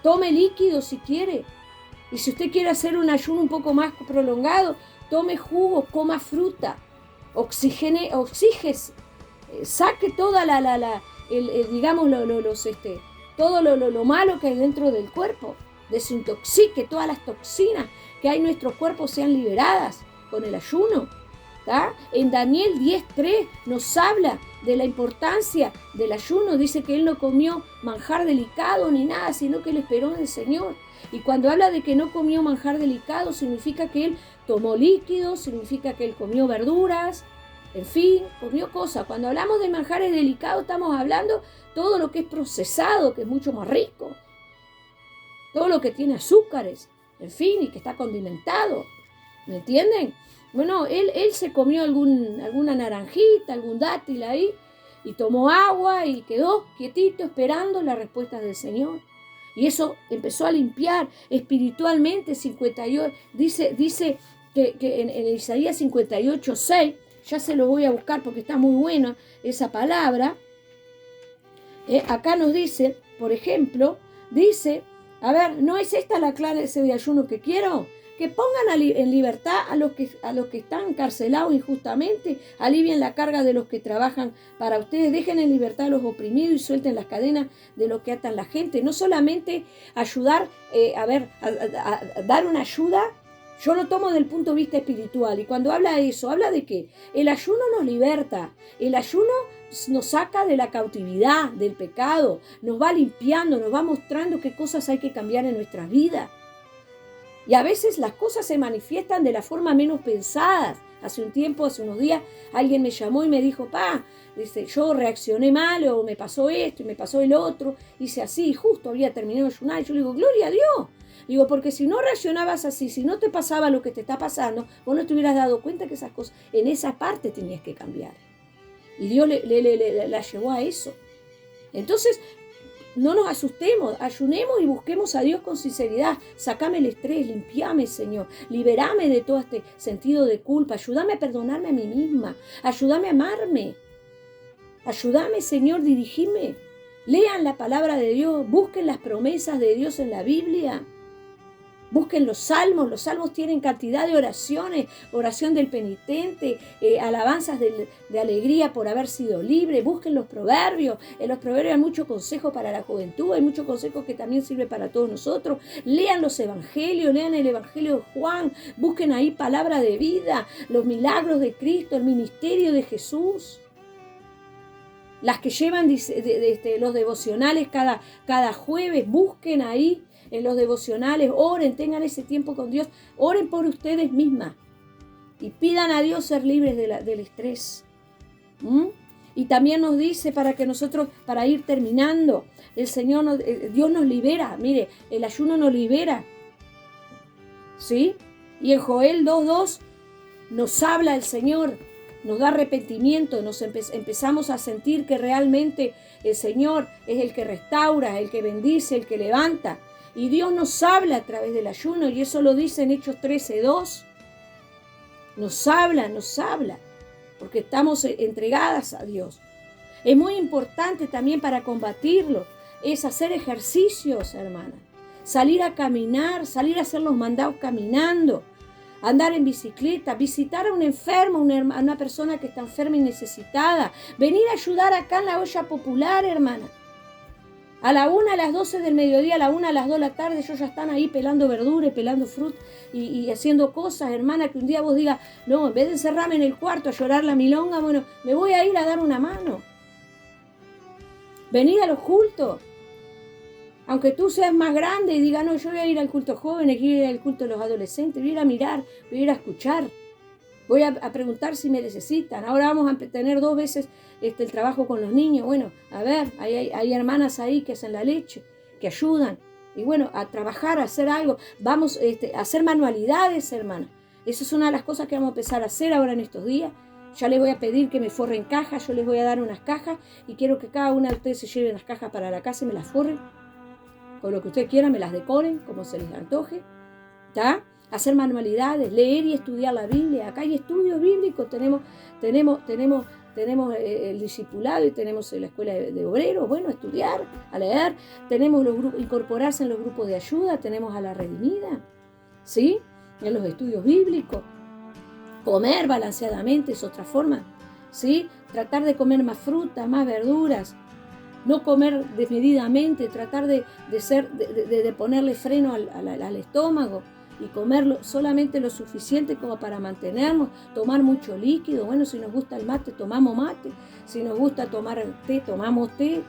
Tome líquido si quiere. Y si usted quiere hacer un ayuno un poco más prolongado, tome jugo, coma fruta. Oxígese. Saque toda todo lo malo que hay dentro del cuerpo. Desintoxique, todas las toxinas que hay en nuestro cuerpo sean liberadas con el ayuno. ¿Tá? En Daniel 10:3 nos habla de la importancia del ayuno. Dice que él no comió manjar delicado ni nada, sino que él esperó en el Señor. Y cuando habla de que no comió manjar delicado, significa que él tomó líquidos, significa que él comió verduras, en fin, comió cosas. Cuando hablamos de manjares delicados, estamos hablando todo lo que es procesado, que es mucho más rico. Todo lo que tiene azúcares, en fin, y que está condimentado. ¿Me entienden? Bueno, él se comió alguna naranjita, algún dátil ahí, y tomó agua y quedó quietito esperando las respuestas del Señor. Y eso empezó a limpiar espiritualmente. 58, dice que en Isaías 58:6, ya se lo voy a buscar porque está muy buena esa palabra. Acá nos dice, por ejemplo, dice, a ver, ¿no es esta la clase de ayuno que quiero? Que pongan en libertad a los que están encarcelados injustamente, alivien la carga de los que trabajan para ustedes, dejen en libertad a los oprimidos y suelten las cadenas de los que atan la gente. No solamente ayudar, a dar una ayuda, yo lo tomo desde el punto de vista espiritual. Y cuando habla de eso, habla de que el ayuno nos liberta, el ayuno nos saca de la cautividad, del pecado, nos va limpiando, nos va mostrando qué cosas hay que cambiar en nuestras vidas. Y a veces las cosas se manifiestan de la forma menos pensadas. Hace unos días, alguien me llamó y me dijo, dice, yo reaccioné mal o me pasó esto y me pasó el otro. Hice así, justo había terminado de ayunar. Y yo le digo, gloria a Dios. Digo, porque si no reaccionabas así, si no te pasaba lo que te está pasando, vos no te hubieras dado cuenta que esas cosas, en esa parte tenías que cambiar. Y Dios la llevó a eso. Entonces, no nos asustemos, ayunemos y busquemos a Dios con sinceridad. Sacame el estrés, limpiame, Señor. Liberame de todo este sentido de culpa. Ayúdame a perdonarme a mí misma. Ayúdame a amarme. Ayúdame, Señor, dirigime. Lean la palabra de Dios. Busquen las promesas de Dios en la Biblia. Busquen los salmos tienen cantidad de oraciones, oración del penitente, alabanzas de alegría por haber sido libre. Busquen los proverbios, en los proverbios hay mucho consejo para la juventud, hay mucho consejo que también sirve para todos nosotros. Lean los evangelios, lean el evangelio de Juan, busquen ahí palabra de vida, los milagros de Cristo, el ministerio de Jesús. Las que llevan los devocionales cada jueves, busquen ahí en los devocionales, oren, tengan ese tiempo con Dios, oren por ustedes mismas y pidan a Dios ser libres del estrés. Y también nos dice para ir terminando, Dios nos libera, mire, el ayuno nos libera, ¿sí? Y en Joel 2:2 nos habla el Señor, nos da arrepentimiento, empezamos a sentir que realmente el Señor es el que restaura, el que bendice, el que levanta. Y Dios nos habla a través del ayuno, y eso lo dice en Hechos 13:2. Nos habla, porque estamos entregadas a Dios. Es muy importante también para combatirlo, es hacer ejercicios, hermana. Salir a caminar, salir a hacer los mandados caminando, andar en bicicleta, visitar a un enfermo, a una persona que está enferma y necesitada, venir a ayudar acá en la olla popular, hermana. A la 1, a las 12 del mediodía, a la 1, a las 2 de la tarde, ellos ya están ahí pelando verduras, pelando fruta y haciendo cosas, hermana, que un día vos digas, no, en vez de encerrarme en el cuarto a llorar la milonga, bueno, me voy a ir a dar una mano. Venir a los cultos. Aunque tú seas más grande y digas, no, yo voy a ir al culto joven, quiero ir al culto de los adolescentes, voy a ir a mirar, voy a ir a escuchar. Voy a preguntar si me necesitan. Ahora vamos a tener 2 veces el trabajo con los niños. Bueno, a ver, hay hermanas ahí que hacen la leche, que ayudan. Y bueno, a trabajar, a hacer algo. Vamos a hacer manualidades, hermana. Esa es una de las cosas que vamos a empezar a hacer ahora en estos días. Ya les voy a pedir que me forren cajas. Yo les voy a dar unas cajas y quiero que cada una de ustedes se lleve unas cajas para la casa y me las forren. con lo que ustedes quieran, me las decoren como se les antoje, ¿está? Hacer manualidades, leer y estudiar la Biblia. Acá hay estudios bíblicos, tenemos el discipulado y tenemos la escuela de obreros, bueno, estudiar, a leer, tenemos los grupos, incorporarse en los grupos de ayuda, tenemos a la redimida, ¿sí? En los estudios bíblicos, comer balanceadamente es otra forma, ¿sí? Tratar de comer más frutas, más verduras, no comer desmedidamente, tratar de ponerle freno al estómago y comer solamente lo suficiente como para mantenernos, tomar mucho líquido. Bueno, si nos gusta el mate, tomamos mate, si nos gusta tomar té, tomamos té.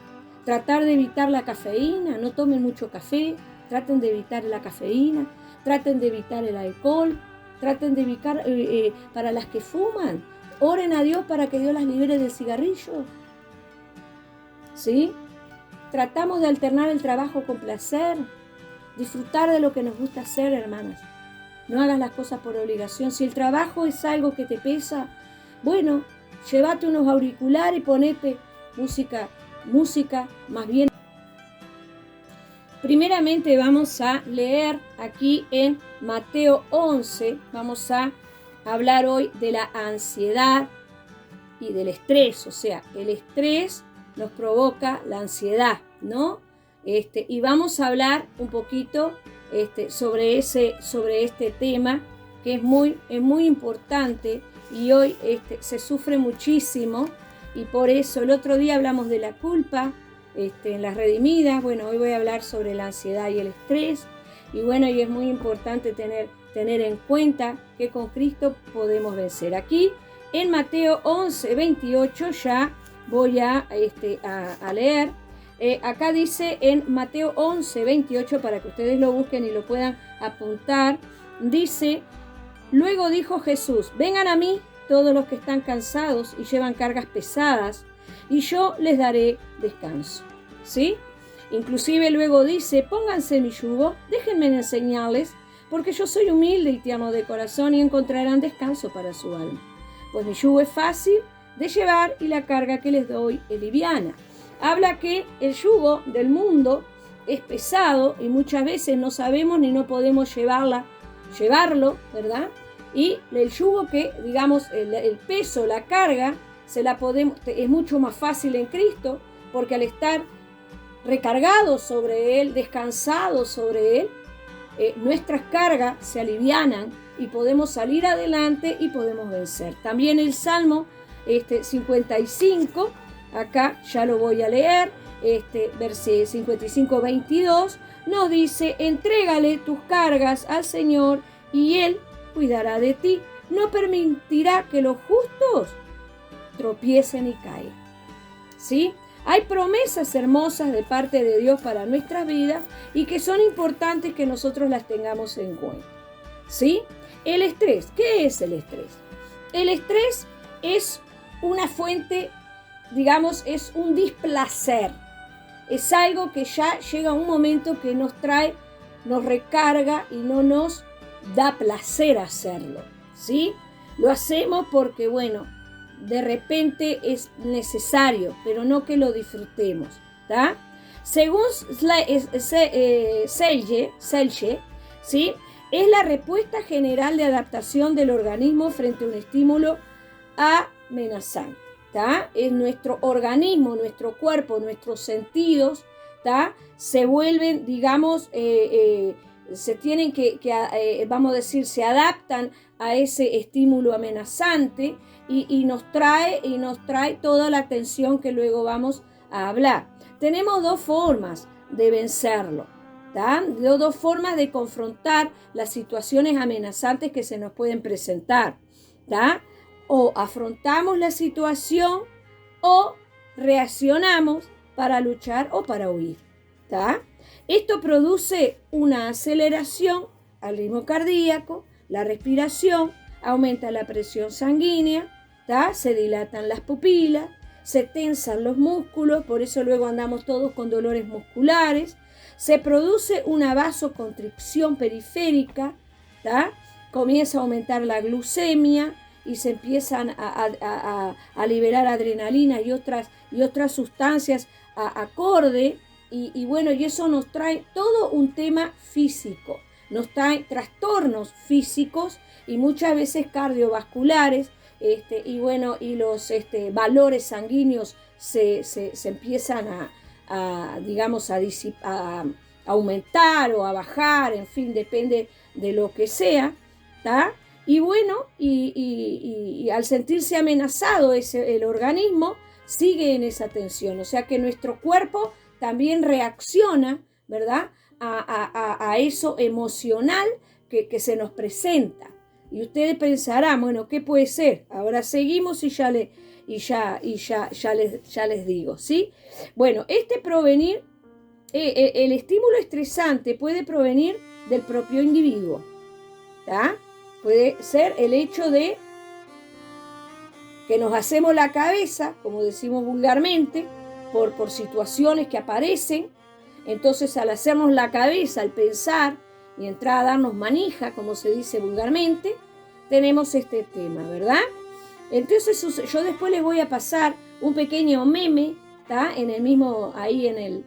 Tratar de evitar la cafeína, no tomen mucho café, traten de evitar la cafeína, traten de evitar el alcohol, traten de evitar, para las que fuman, oren a Dios para que Dios las libere del cigarrillo. ¿Sí? Tratamos de alternar el trabajo con placer, disfrutar de lo que nos gusta hacer, hermanas. No hagas las cosas por obligación. Si el trabajo es algo que te pesa, bueno, llévate unos auriculares y ponete música más bien. Primeramente vamos a leer aquí en Mateo 11, vamos a hablar hoy de la ansiedad y del estrés, o sea, el estrés nos provoca la ansiedad, ¿no? Y vamos a hablar un poquito sobre este tema que es muy importante y hoy se sufre muchísimo y por eso el otro día hablamos de la culpa en las redimidas. Bueno, hoy voy a hablar sobre la ansiedad y el estrés y bueno, y es muy importante tener en cuenta que con Cristo podemos vencer. Aquí en Mateo 11, 28 ya voy a leer. Acá dice en Mateo 11, 28, para que ustedes lo busquen y lo puedan apuntar, dice: luego dijo Jesús, vengan a mí todos los que están cansados y llevan cargas pesadas, y yo les daré descanso. ¿Sí? Inclusive luego dice, pónganse mi yugo, déjenme enseñarles, porque yo soy humilde y tierno de corazón y encontrarán descanso para su alma. Pues mi yugo es fácil de llevar y la carga que les doy es liviana. Habla que el yugo del mundo es pesado y muchas veces no sabemos ni no podemos llevarlo, ¿verdad? Y el yugo que, digamos, el peso, la carga, es mucho más fácil en Cristo, porque al estar recargados sobre Él, descansados sobre Él, nuestras cargas se alivianan y podemos salir adelante y podemos vencer. También el Salmo 55, acá ya lo voy a leer, versículo 55, 22, nos dice, entrégale tus cargas al Señor y Él cuidará de ti. No permitirá que los justos tropiecen y caigan. ¿Sí? Hay promesas hermosas de parte de Dios para nuestras vidas y que son importantes que nosotros las tengamos en cuenta. ¿Sí? El estrés. ¿Qué es el estrés? El estrés es una fuente, digamos, es un displacer. Es algo que ya llega a un momento que nos recarga y no nos da placer hacerlo. ¿Sí? Lo hacemos porque, bueno, de repente es necesario, pero no que lo disfrutemos, ¿tá? Según Selye, ¿sí? Es la respuesta general de adaptación del organismo frente a un estímulo amenazante, ¿tá? Es nuestro organismo, nuestro cuerpo, nuestros sentidos, ¿tá? Se vuelven, digamos, se tienen vamos a decir, se adaptan a ese estímulo amenazante y nos trae toda la atención que luego vamos a hablar. Tenemos dos formas de vencerlo, ¿tá? Dos formas de confrontar las situaciones amenazantes que se nos pueden presentar, ¿tá? O afrontamos la situación o reaccionamos para luchar o para huir, ¿tá? Esto produce una aceleración al ritmo cardíaco, la respiración, aumenta la presión sanguínea, ¿tá? Se dilatan las pupilas, se tensan los músculos, por eso luego andamos todos con dolores musculares, se produce una vasoconstricción periférica, ¿tá? Comienza a aumentar la glucemia y se empiezan a liberar adrenalina y otras sustancias acorde, y bueno, y eso nos trae todo un tema físico, nos trae trastornos físicos y muchas veces cardiovasculares, y bueno, y los valores sanguíneos se empiezan digamos, a aumentar o a bajar, en fin, depende de lo que sea, ¿tá? Y bueno, y al sentirse amenazado el organismo, sigue en esa tensión, o sea que nuestro cuerpo también reacciona, ¿verdad?, a eso emocional que se nos presenta. Y ustedes pensarán, bueno, ¿qué puede ser? Ahora seguimos y ya les digo, ¿sí? Bueno, el estímulo estresante puede provenir del propio individuo, ¿tá? Puede ser el hecho de que nos hacemos la cabeza, como decimos vulgarmente, por situaciones que aparecen. Entonces, al hacernos la cabeza, al pensar y entrar a darnos manija, como se dice vulgarmente, tenemos este tema, ¿verdad? Entonces, yo después les voy a pasar un pequeño meme, ¿tá? En el mismo, ahí en el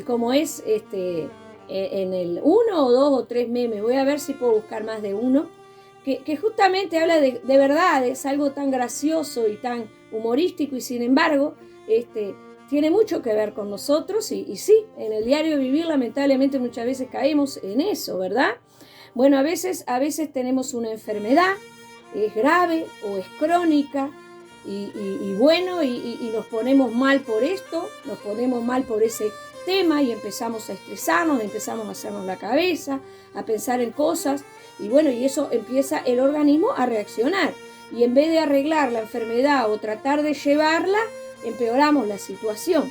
¿cómo es? En el 1 o 2 o 3 memes, voy a ver si puedo buscar más de uno, que justamente habla de verdad, es algo tan gracioso y tan humorístico y sin embargo, tiene mucho que ver con nosotros y sí, en el diario vivir lamentablemente muchas veces caemos en eso, ¿verdad? Bueno, a veces tenemos una enfermedad, es grave o es crónica y bueno, y nos ponemos mal por esto, nos ponemos mal por ese tema y empezamos a estresarnos, empezamos a hacernos la cabeza, a pensar en cosas y bueno, y eso empieza el organismo a reaccionar y en vez de arreglar la enfermedad o tratar de llevarla, empeoramos la situación,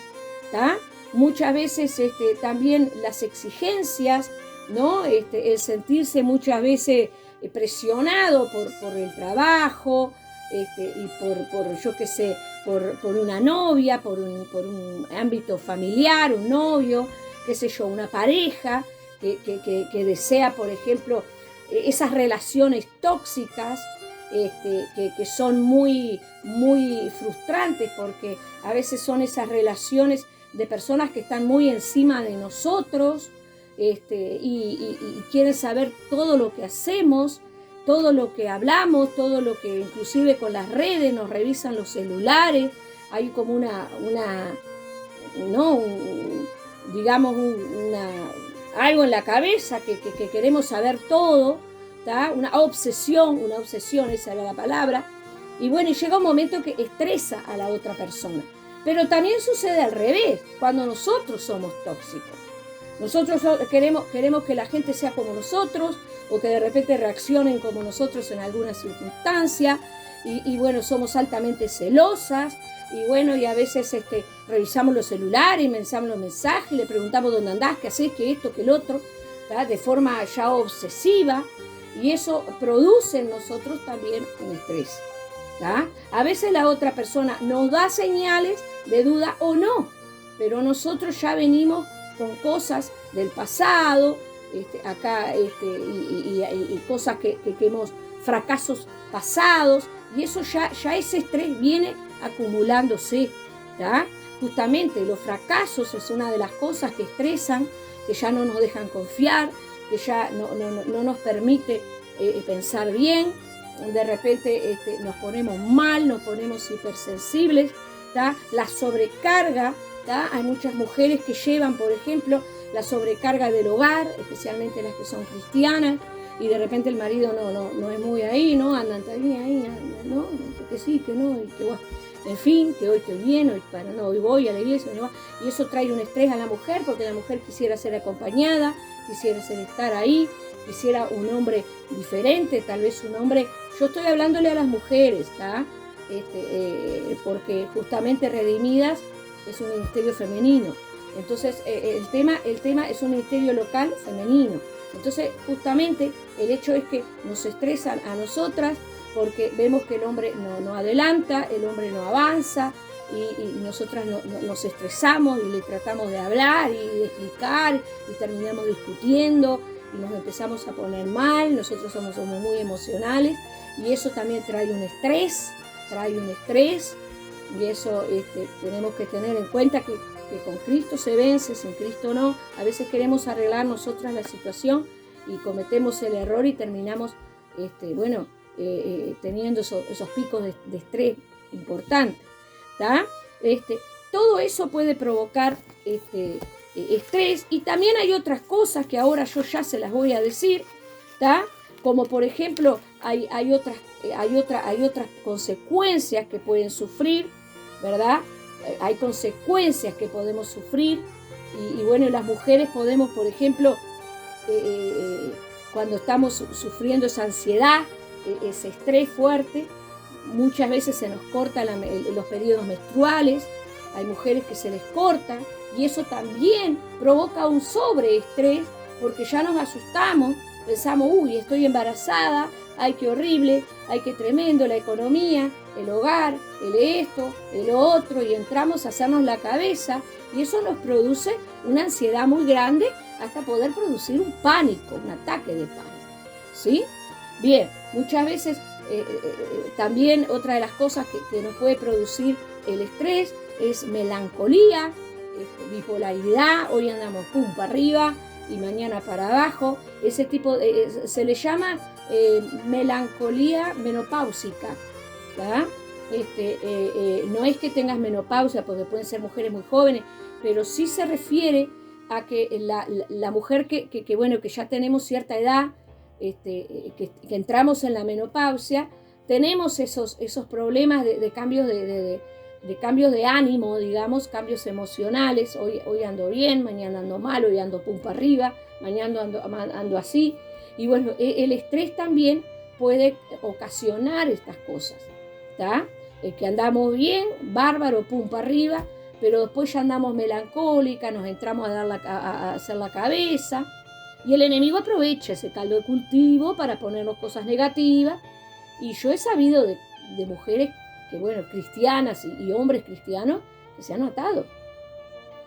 ¿tá? Muchas veces también las exigencias, ¿no? El sentirse muchas veces presionado por el trabajo, y yo qué sé, por una novia, por un ámbito familiar, un novio, qué sé yo, una pareja que desea, por ejemplo, esas relaciones tóxicas, que son muy, muy frustrantes porque a veces son esas relaciones de personas que están muy encima de nosotros, y quieren saber todo lo que hacemos, todo lo que hablamos, todo lo que inclusive con las redes nos revisan los celulares, hay como algo en la cabeza que queremos saber todo, ¿tá? Una obsesión, esa era la palabra, y bueno, y llega un momento que estresa a la otra persona, pero también sucede al revés, cuando nosotros somos tóxicos. Nosotros queremos que la gente sea como nosotros o que de repente reaccionen como nosotros en alguna circunstancia y bueno, somos altamente celosas y bueno, y a veces revisamos los celulares, pensamos los mensajes, le preguntamos dónde andás, qué haces, qué esto, qué el otro, ¿tá? De forma ya obsesiva y eso produce en nosotros también un estrés, ¿tá? A veces la otra persona nos da señales de duda o no, pero nosotros ya venimos con cosas del pasado, y cosas que hemos, fracasos pasados, y eso ya ese estrés viene acumulándose, ¿tá? Justamente los fracasos es una de las cosas que estresan, que ya no nos dejan confiar, que ya no nos permite pensar bien, de repente nos ponemos mal, nos ponemos hipersensibles, ¿tá? La sobrecarga, ¿tá? Hay muchas mujeres que llevan, por ejemplo, la sobrecarga del hogar, especialmente las que son cristianas, y de repente el marido no es muy ahí, ¿no? Andan también ahí, ¿no? Que sí, que no, y que bueno, en fin, que hoy estoy bien, hoy voy a la iglesia, ¿no? Y eso trae un estrés a la mujer, porque la mujer quisiera ser acompañada, quisiera estar ahí, quisiera un hombre diferente, tal vez un hombre, yo estoy hablándole a las mujeres, ¿tá? Porque justamente Redimidas es un ministerio femenino. Entonces, el tema es un ministerio local femenino. Entonces, justamente, el hecho es que nos estresan a nosotras porque vemos que el hombre no adelanta, el hombre no avanza y nosotras nos estresamos y le tratamos de hablar y de explicar y terminamos discutiendo y nos empezamos a poner mal, nosotros somos muy emocionales y eso también trae un estrés y eso tenemos que tener en cuenta que que con Cristo se vence, sin Cristo no. A veces queremos arreglar nosotras la situación y cometemos el error y terminamos, teniendo esos picos de estrés importantes, ¿tá? Todo eso puede provocar estrés, y también hay otras cosas que ahora yo ya se las voy a decir, ¿tá? Como por ejemplo hay otras consecuencias que pueden sufrir, ¿verdad? Hay consecuencias que podemos sufrir y bueno, las mujeres podemos, por ejemplo, cuando estamos sufriendo esa ansiedad, ese estrés fuerte, muchas veces se nos cortan los periodos menstruales, hay mujeres que se les cortan y eso también provoca un sobreestrés porque ya nos asustamos, pensamos, uy, estoy embarazada, ay, qué horrible, ay, qué tremendo, la economía, el hogar, el esto, el otro, y entramos a hacernos la cabeza y eso nos produce una ansiedad muy grande hasta poder producir un pánico, un ataque de pánico, ¿sí? Bien, muchas veces también otra de las cosas que nos puede producir el estrés es melancolía, bipolaridad, hoy andamos pum para arriba y mañana para abajo, ese tipo se le llama melancolía menopáusica, ¿verdad? No es que tengas menopausia, porque pueden ser mujeres muy jóvenes, pero sí se refiere a que la mujer que ya tenemos cierta edad, que entramos en la menopausia, tenemos esos problemas de cambios de cambios de ánimo, digamos, cambios emocionales. Hoy ando bien, mañana ando mal, hoy ando pum para arriba, mañana ando así. Y bueno, el estrés también puede ocasionar estas cosas, ¿tá? Que andamos bien, bárbaro, pum para arriba, pero después ya andamos melancólica, nos entramos a hacer la cabeza. Y el enemigo aprovecha ese caldo de cultivo para ponernos cosas negativas. Y yo he sabido de mujeres que, cristianas y hombres cristianos que se han atado,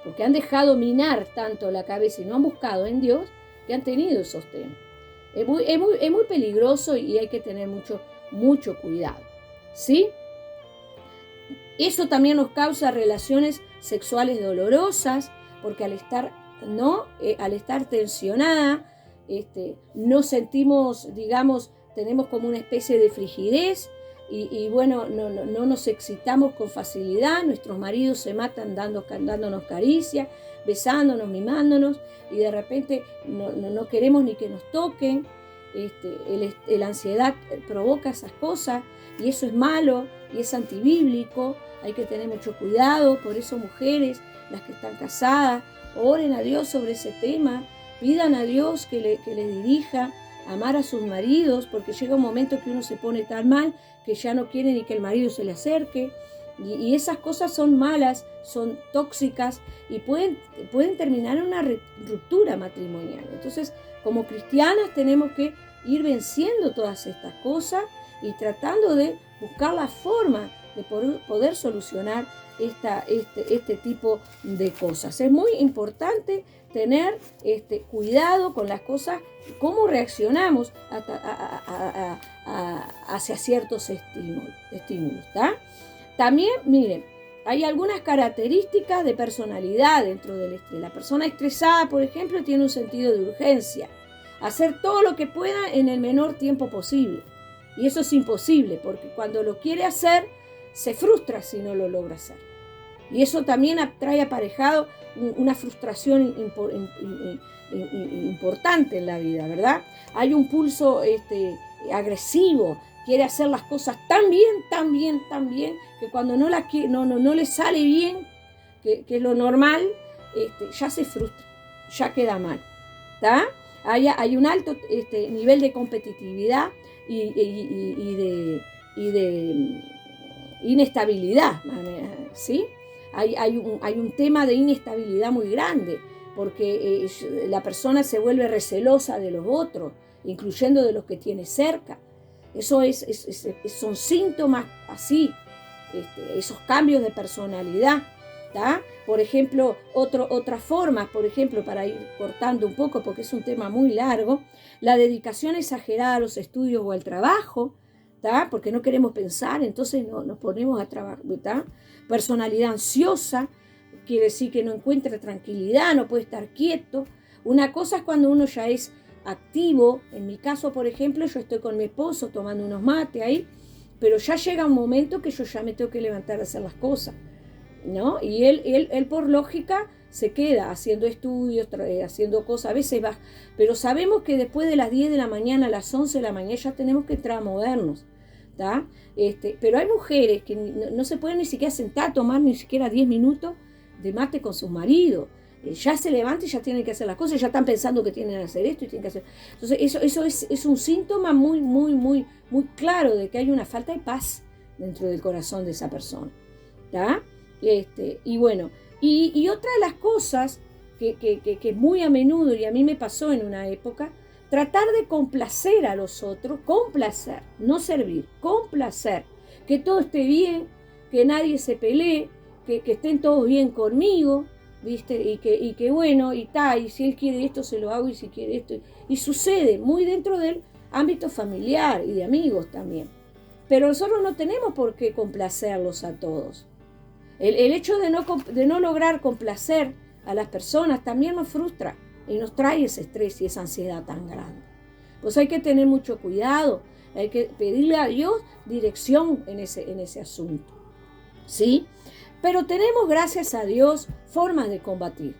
porque han dejado minar tanto la cabeza y no han buscado en Dios, que han tenido esos temas. Es muy peligroso y hay que tener mucho cuidado, ¿sí? Eso también nos causa relaciones sexuales dolorosas, porque al estar tensionada, no sentimos, digamos, tenemos como una especie de frigidez y no nos excitamos con facilidad. Nuestros maridos se matan dándonos caricias, besándonos, mimándonos, y de repente no queremos ni que nos toquen. La ansiedad provoca esas cosas y eso es malo y es antibíblico. Hay que tener mucho cuidado. Por eso, mujeres, las que están casadas, oren a Dios sobre ese tema, pidan a Dios que le dirija a amar a sus maridos, porque llega un momento que uno se pone tan mal que ya no quiere ni que el marido se le acerque, y esas cosas son malas, son tóxicas y pueden terminar en una ruptura matrimonial. Entonces, como cristianas tenemos que ir venciendo todas estas cosas y tratando de buscar la forma de poder solucionar este tipo de cosas. Es muy importante tener cuidado con las cosas, cómo reaccionamos hacia ciertos estímulos, ¿tá? También, miren, hay algunas características de personalidad dentro del estrés. La persona estresada, por ejemplo, tiene un sentido de urgencia, hacer todo lo que pueda en el menor tiempo posible. Y eso es imposible, porque cuando lo quiere hacer, se frustra si no lo logra hacer. Y eso también trae aparejado una frustración importante en la vida, ¿verdad? Hay un pulso agresivo, quiere hacer las cosas tan bien, que cuando no le sale bien, que es lo normal, ya se frustra, ya queda mal, ¿tá? Hay un alto nivel de competitividad y de inestabilidad, ¿sí? Hay un tema de inestabilidad muy grande, porque la persona se vuelve recelosa de los otros, incluyendo de los que tiene cerca. Eso son síntomas así, esos cambios de personalidad, ¿tá? Por ejemplo, otras formas, por ejemplo, para ir cortando un poco, porque es un tema muy largo, la dedicación exagerada a los estudios o al trabajo, ¿tá? Porque no queremos pensar, entonces nos ponemos a trabajar, ¿tá? Personalidad ansiosa, quiere decir que no encuentra tranquilidad, no puede estar quieto. Una cosa es cuando uno ya es activo. En mi caso, por ejemplo, yo estoy con mi esposo tomando unos mates ahí, pero ya llega un momento que yo ya me tengo que levantar a hacer las cosas, ¿no? Y él por lógica se queda haciendo estudios, haciendo cosas, a veces va, pero sabemos que después de las 10 de la mañana, a las 11 de la mañana, ya tenemos que entrar a movernos, ¿tá? Pero hay mujeres que no se pueden ni siquiera sentar a tomar ni siquiera 10 minutos de mate con sus maridos. Ya se levantan y ya tienen que hacer las cosas, ya están pensando que tienen que hacer esto y tienen que hacer. Entonces eso es un síntoma muy, muy, muy, muy claro de que hay una falta de paz dentro del corazón de esa persona, ¿tá? Y bueno, y otra de las cosas que muy a menudo, y a mí me pasó en una época, tratar de complacer a los otros, complacer, no servir, complacer, que todo esté bien, que nadie se pelee, que estén todos bien conmigo, ¿viste? Y que bueno, y si él quiere esto se lo hago, y si quiere esto, y sucede muy dentro del ámbito familiar y de amigos también. Pero nosotros no tenemos por qué complacerlos a todos. El hecho de no lograr complacer a las personas también nos frustra y nos trae ese estrés y esa ansiedad tan grande. Pues hay que tener mucho cuidado, hay que pedirle a Dios dirección en ese asunto, ¿sí? Pero tenemos, gracias a Dios, formas de combatir.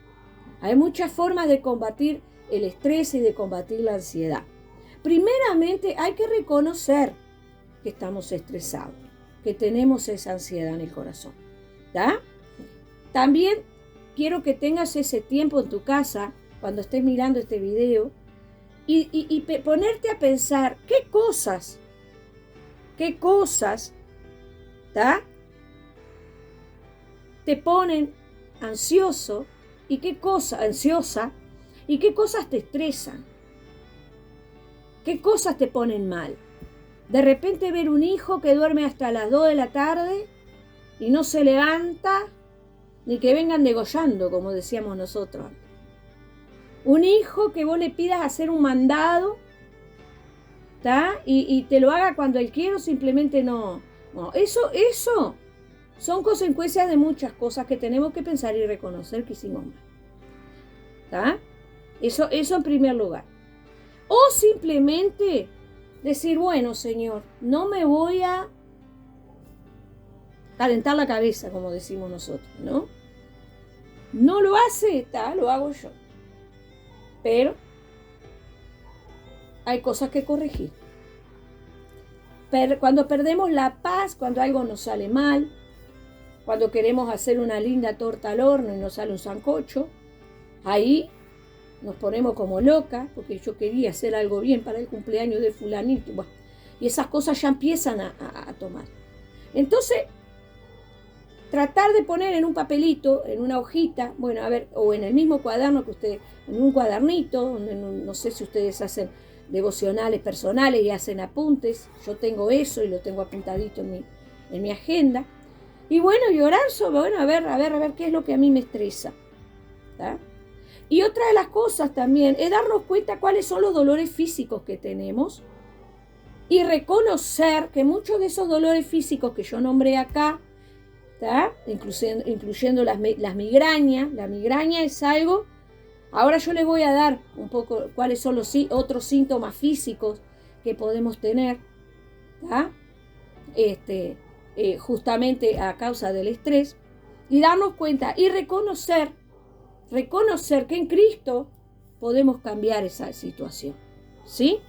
Hay muchas formas de combatir el estrés y de combatir la ansiedad. Primeramente, hay que reconocer que estamos estresados, que tenemos esa ansiedad en el corazón, ¿tá? También quiero que tengas ese tiempo en tu casa, cuando estés mirando este video, y ponerte a pensar qué cosas, ¿tá? Te ponen ansiosa, y qué cosas te estresan, qué cosas te ponen mal. De repente ver un hijo que duerme hasta las 2 de la tarde y no se levanta, ni que vengan degollando, como decíamos nosotros. Un hijo que vos le pidas hacer un mandado, ¿tá? Y te lo haga cuando él quiere, o simplemente no. Eso son consecuencias de muchas cosas que tenemos que pensar y reconocer que hicimos mal, ¿tá? Eso en primer lugar. O simplemente decir, bueno, Señor, no me voy a calentar la cabeza, como decimos nosotros, ¿no? No lo hace, lo hago yo. Pero hay cosas que corregir. Cuando perdemos la paz, cuando algo nos sale mal, cuando queremos hacer una linda torta al horno y nos sale un sancocho, ahí nos ponemos como locas, porque yo quería hacer algo bien para el cumpleaños de fulanito. Bueno, y esas cosas ya empiezan a tomar. Entonces, tratar de poner en un papelito, en una hojita, bueno, a ver, o en el mismo cuaderno que ustedes, en un cuadernito, no sé si ustedes hacen devocionales personales y hacen apuntes. Yo tengo eso y lo tengo apuntadito en mi agenda. Y bueno, y orar sobre, bueno, a ver qué es lo que a mí me estresa, ¿tá? Y otra de las cosas también es darnos cuenta cuáles son los dolores físicos que tenemos y reconocer que muchos de esos dolores físicos que yo nombré acá, ¿tá? Incluyendo las migrañas. La migraña es algo. Ahora yo les voy a dar un poco cuáles son los otros síntomas físicos que podemos tener, ¿tá? Justamente a causa del estrés, y darnos cuenta y reconocer que en Cristo podemos cambiar esa situación, ¿sí?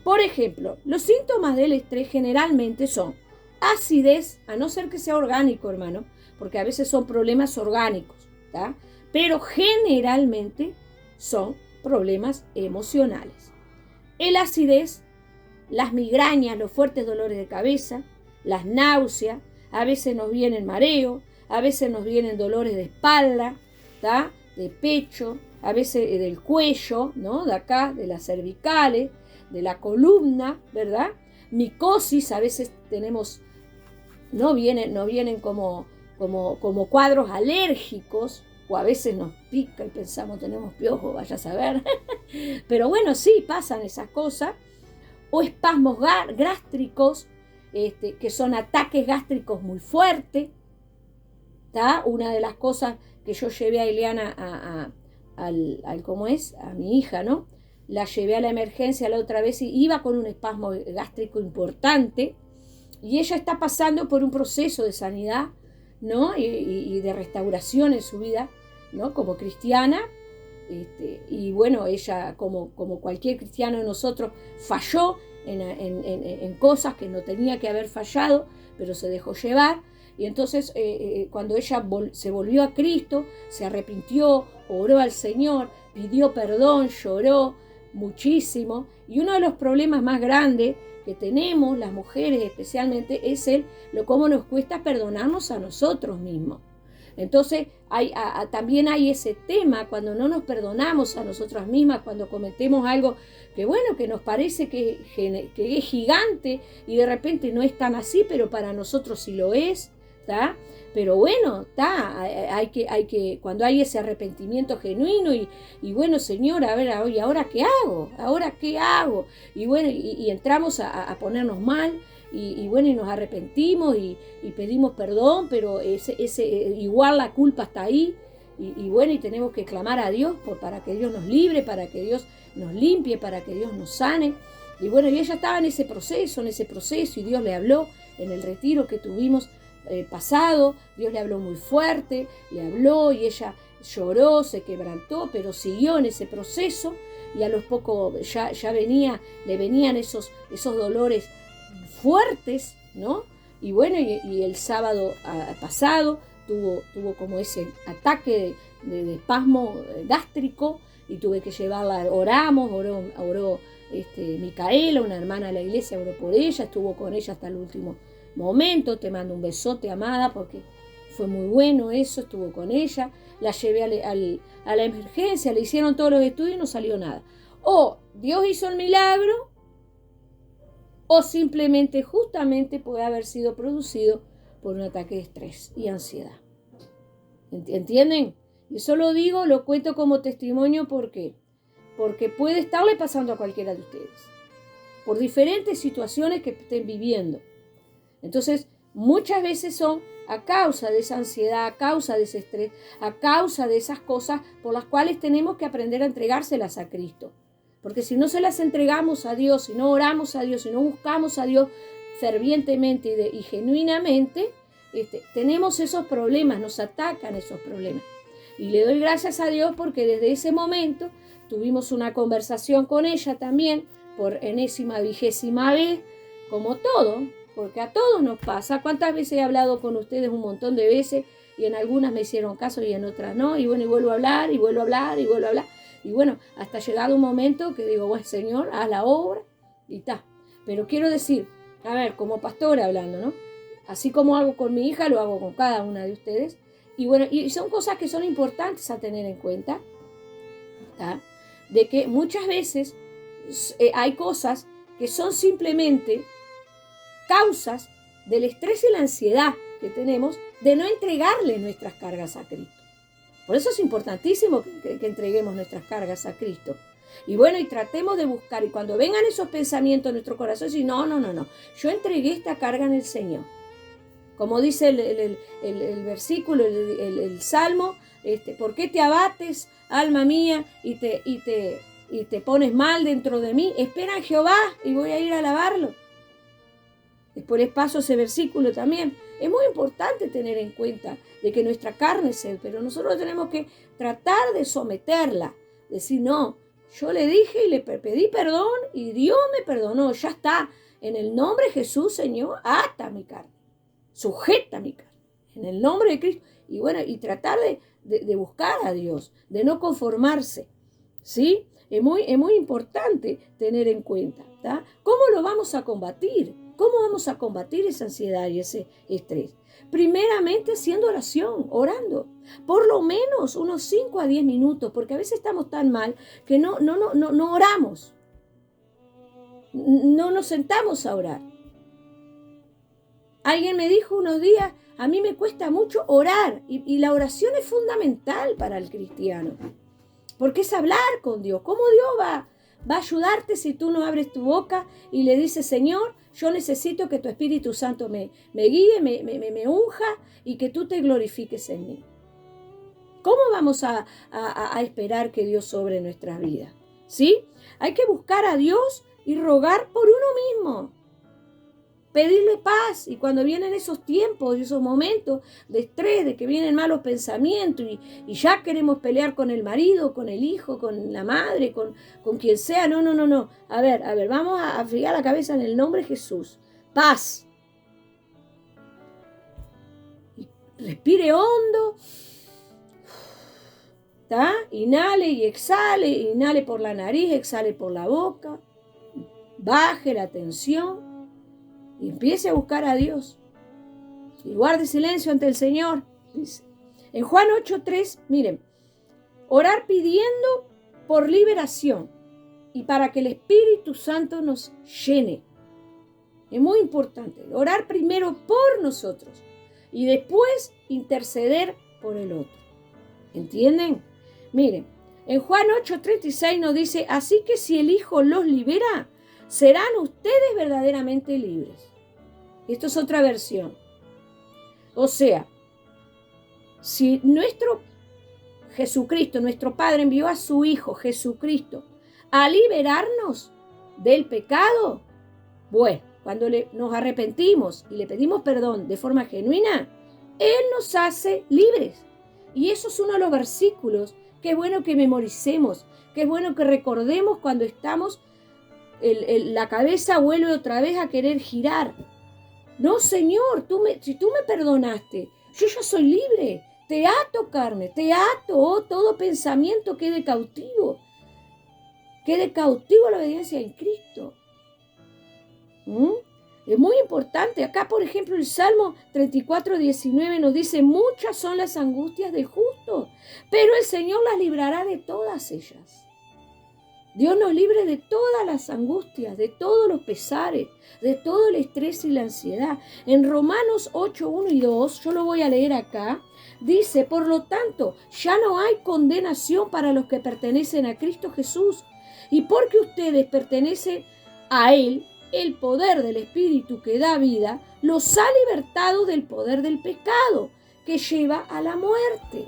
Por ejemplo, los síntomas del estrés generalmente son acidez, a no ser que sea orgánico, hermano, porque a veces son problemas orgánicos, ¿tá? Pero generalmente son problemas emocionales. El acidez, las migrañas, los fuertes dolores de cabeza, las náuseas, a veces nos vienen mareo, a veces nos vienen dolores de espalda, ¿tá? De pecho, a veces del cuello, ¿no? De acá, de las cervicales, de la columna, ¿verdad? Micosis, a veces tenemos, no vienen como cuadros alérgicos, o a veces nos pica y pensamos tenemos piojos, vaya a saber. Pero bueno, sí, pasan esas cosas. O espasmos gástricos, que son ataques gástricos muy fuertes, ¿Está? Una de las cosas que yo llevé a Eliana ¿cómo es? A mi hija, ¿no? La llevé a la emergencia la otra vez y iba con un espasmo gástrico importante y ella está pasando por un proceso de sanidad, ¿no? Y de restauración en su vida, ¿no? Como cristiana. Y bueno, ella, como cualquier cristiano de nosotros, falló en cosas que no tenía que haber fallado, pero se dejó llevar. Y entonces cuando ella se volvió a Cristo, se arrepintió, oró al Señor, pidió perdón, lloró muchísimo. Y uno de los problemas más grandes que tenemos las mujeres especialmente es cómo nos cuesta perdonarnos a nosotros mismos. Entonces también hay ese tema cuando no nos perdonamos a nosotras mismas, cuando cometemos algo que bueno, que nos parece que es gigante y de repente no es tan así, pero para nosotros sí lo es, ¿tá? Pero bueno, hay que cuando hay ese arrepentimiento genuino y bueno, Señor, a ver, ¿y ahora qué hago? ¿Ahora qué hago? Y bueno, y entramos a ponernos mal. Y bueno, y nos arrepentimos y pedimos perdón, pero igual la culpa está ahí. Y bueno, y tenemos que clamar a Dios para que Dios nos libre, para que Dios nos limpie, para que Dios nos sane. Y bueno, y ella estaba en ese proceso, y Dios le habló en el retiro que tuvimos pasado. Dios le habló muy fuerte, le habló y ella lloró, se quebrantó, pero siguió en ese proceso y a los pocos le venían esos dolores fuertes, ¿no? Y bueno, y el sábado pasado tuvo como ese ataque de espasmo gástrico y tuve que llevarla, oró Micaela, una hermana de la iglesia, oró por ella, estuvo con ella hasta el último momento. Te mando un besote, amada, porque fue muy bueno eso, estuvo con ella. La llevé a la emergencia, le hicieron todos los estudios y no salió nada. O Dios hizo el milagro, o simplemente, justamente, puede haber sido producido por un ataque de estrés y ansiedad. ¿Entienden? Y eso lo cuento como testimonio porque puede estarle pasando a cualquiera de ustedes, por diferentes situaciones que estén viviendo. Entonces, muchas veces son a causa de esa ansiedad, a causa de ese estrés, a causa de esas cosas por las cuales tenemos que aprender a entregárselas a Cristo. Porque si no se las entregamos a Dios, si no oramos a Dios, si no buscamos a Dios fervientemente y genuinamente, tenemos esos problemas, nos atacan esos problemas. Y le doy gracias a Dios porque desde ese momento tuvimos una conversación con ella también, por 20ª vez, como todo, porque a todos nos pasa. ¿Cuántas veces he hablado con ustedes? Un montón de veces, y en algunas me hicieron caso y en otras no, y bueno, y vuelvo a hablar, y vuelvo a hablar, y vuelvo a hablar. Y bueno, hasta llegado un momento que digo, bueno, Señor, haz la obra y está. Pero quiero decir, a ver, como pastora hablando, ¿no? Así como hago con mi hija, lo hago con cada una de ustedes. Y bueno, y son cosas que son importantes a tener en cuenta, ¿tá? De que muchas veces hay cosas que son simplemente causas del estrés y la ansiedad que tenemos de no entregarle nuestras cargas a Cristo. Por eso es importantísimo que entreguemos nuestras cargas a Cristo. Y bueno, y tratemos de buscar, y cuando vengan esos pensamientos en nuestro corazón, decir, no, yo entregué esta carga en el Señor. Como dice el versículo, el Salmo, ¿por qué te abates, alma mía, y te pones mal dentro de mí? Espera en Jehová y voy a ir a alabarlo. Después les paso ese versículo también. Es muy importante tener en cuenta de que nuestra carne es Él, pero nosotros tenemos que tratar de someterla. Decir, no, yo le dije y le pedí perdón y Dios me perdonó. Ya está. En el nombre de Jesús, Señor, ata mi carne. Sujeta mi carne. En el nombre de Cristo. Y bueno, y tratar de buscar a Dios, de no conformarse. ¿Sí? Es muy importante tener en cuenta. ¿Tá? ¿Cómo lo vamos a combatir? ¿Cómo vamos a combatir esa ansiedad y ese estrés? Primeramente haciendo oración, orando. Por lo menos unos 5 a 10 minutos, porque a veces estamos tan mal que no oramos. No nos sentamos a orar. Alguien me dijo unos días, a mí me cuesta mucho orar. Y la oración es fundamental para el cristiano. Porque es hablar con Dios. ¿Cómo Dios va a ayudarte si tú no abres tu boca y le dices, Señor, yo necesito que tu Espíritu Santo me guíe, me unja y que tú te glorifiques en mí. ¿Cómo vamos a esperar que Dios obre en nuestras vidas? ¿Sí? Hay que buscar a Dios y rogar por uno mismo. Pedirle paz, y cuando vienen esos tiempos y esos momentos de estrés, de que vienen malos pensamientos y ya queremos pelear con el marido, con el hijo, con la madre, con quien sea, no. A ver, vamos a friar la cabeza en el nombre de Jesús. Paz. Y respire hondo. ¿Tá? Inhale y exhale, inhale por la nariz, exhale por la boca. Baje la tensión. Y empiece a buscar a Dios. Y guarde silencio ante el Señor. Dice. En Juan 8:3, miren, orar pidiendo por liberación y para que el Espíritu Santo nos llene. Es muy importante. Orar primero por nosotros y después interceder por el otro. ¿Entienden? Miren, en Juan 8:36 nos dice, así que si el Hijo los libera, serán ustedes verdaderamente libres. Esto es otra versión. O sea, si nuestro Jesucristo, nuestro Padre, envió a su Hijo Jesucristo a liberarnos del pecado, bueno, cuando nos arrepentimos y le pedimos perdón de forma genuina, Él nos hace libres. Y eso es uno de los versículos que es bueno que memoricemos, que es bueno que recordemos cuando estamos, la cabeza vuelve otra vez a querer girar. No, Señor, si tú me perdonaste, yo ya soy libre. Te ato, carne, te ato. Todo pensamiento quede cautivo. Quede cautivo a la obediencia en Cristo. Es muy importante. Acá, por ejemplo, el Salmo 34:19 nos dice, muchas son las angustias del justo, pero el Señor las librará de todas ellas. Dios nos libre de todas las angustias, de todos los pesares, de todo el estrés y la ansiedad. En Romanos 8:1 y 2, yo lo voy a leer acá, dice, por lo tanto, ya no hay condenación para los que pertenecen a Cristo Jesús. Y porque ustedes pertenecen a Él, el poder del Espíritu que da vida, los ha libertado del poder del pecado, que lleva a la muerte.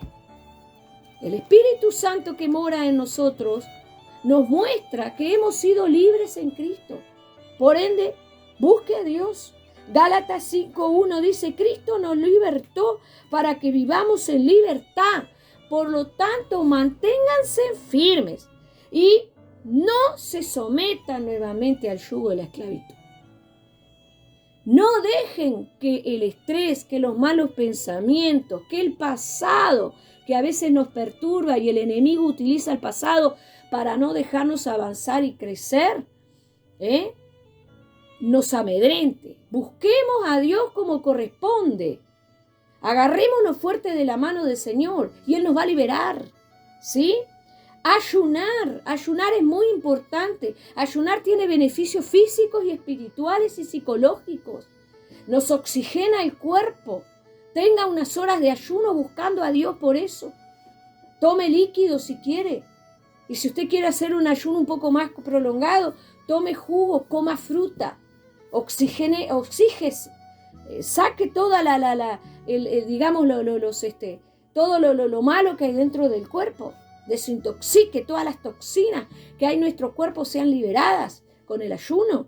El Espíritu Santo que mora en nosotros nos muestra que hemos sido libres en Cristo. Por ende, busque a Dios. Gálatas 5:1 dice, Cristo nos libertó para que vivamos en libertad. Por lo tanto, manténganse firmes y no se sometan nuevamente al yugo de la esclavitud. No dejen que el estrés, que los malos pensamientos, que el pasado, que a veces nos perturba y el enemigo utiliza el pasado para no dejarnos avanzar y crecer, nos amedrente. Busquemos a Dios como corresponde. Agarrémonos fuerte de la mano del Señor y Él nos va a liberar. ¿Sí? Ayunar es muy importante. Ayunar tiene beneficios físicos y espirituales y psicológicos. Nos oxigena el cuerpo. Tenga unas horas de ayuno buscando a Dios por eso. Tome líquido si quiere. Y si usted quiere hacer un ayuno un poco más prolongado, tome jugo, coma fruta, oxígese, saque toda todo lo malo que hay dentro del cuerpo, desintoxique todas las toxinas que hay en nuestro cuerpo, sean liberadas con el ayuno.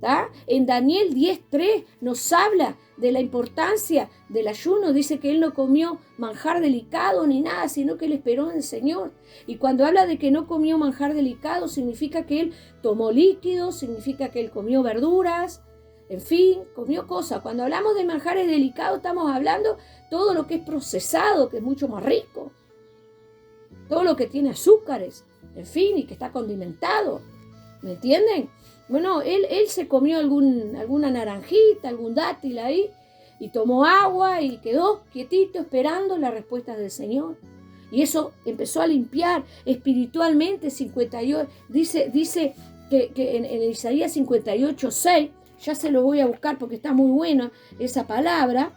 ¿Tá? En Daniel 10:3 nos habla de la importancia del ayuno. Dice que él no comió manjar delicado ni nada, sino que él esperó en el Señor. Y cuando habla de que no comió manjar delicado, significa que él tomó líquidos, significa que él comió verduras, en fin, comió cosas. Cuando hablamos de manjares delicados, estamos hablando todo lo que es procesado, que es mucho más rico. Todo lo que tiene azúcares, en fin, y que está condimentado. ¿Me entienden? Bueno, él se comió alguna naranjita, algún dátil ahí, y tomó agua y quedó quietito esperando las respuestas del Señor. Y eso empezó a limpiar espiritualmente. 58, dice que en Isaías 58:6, ya se lo voy a buscar porque está muy buena esa palabra.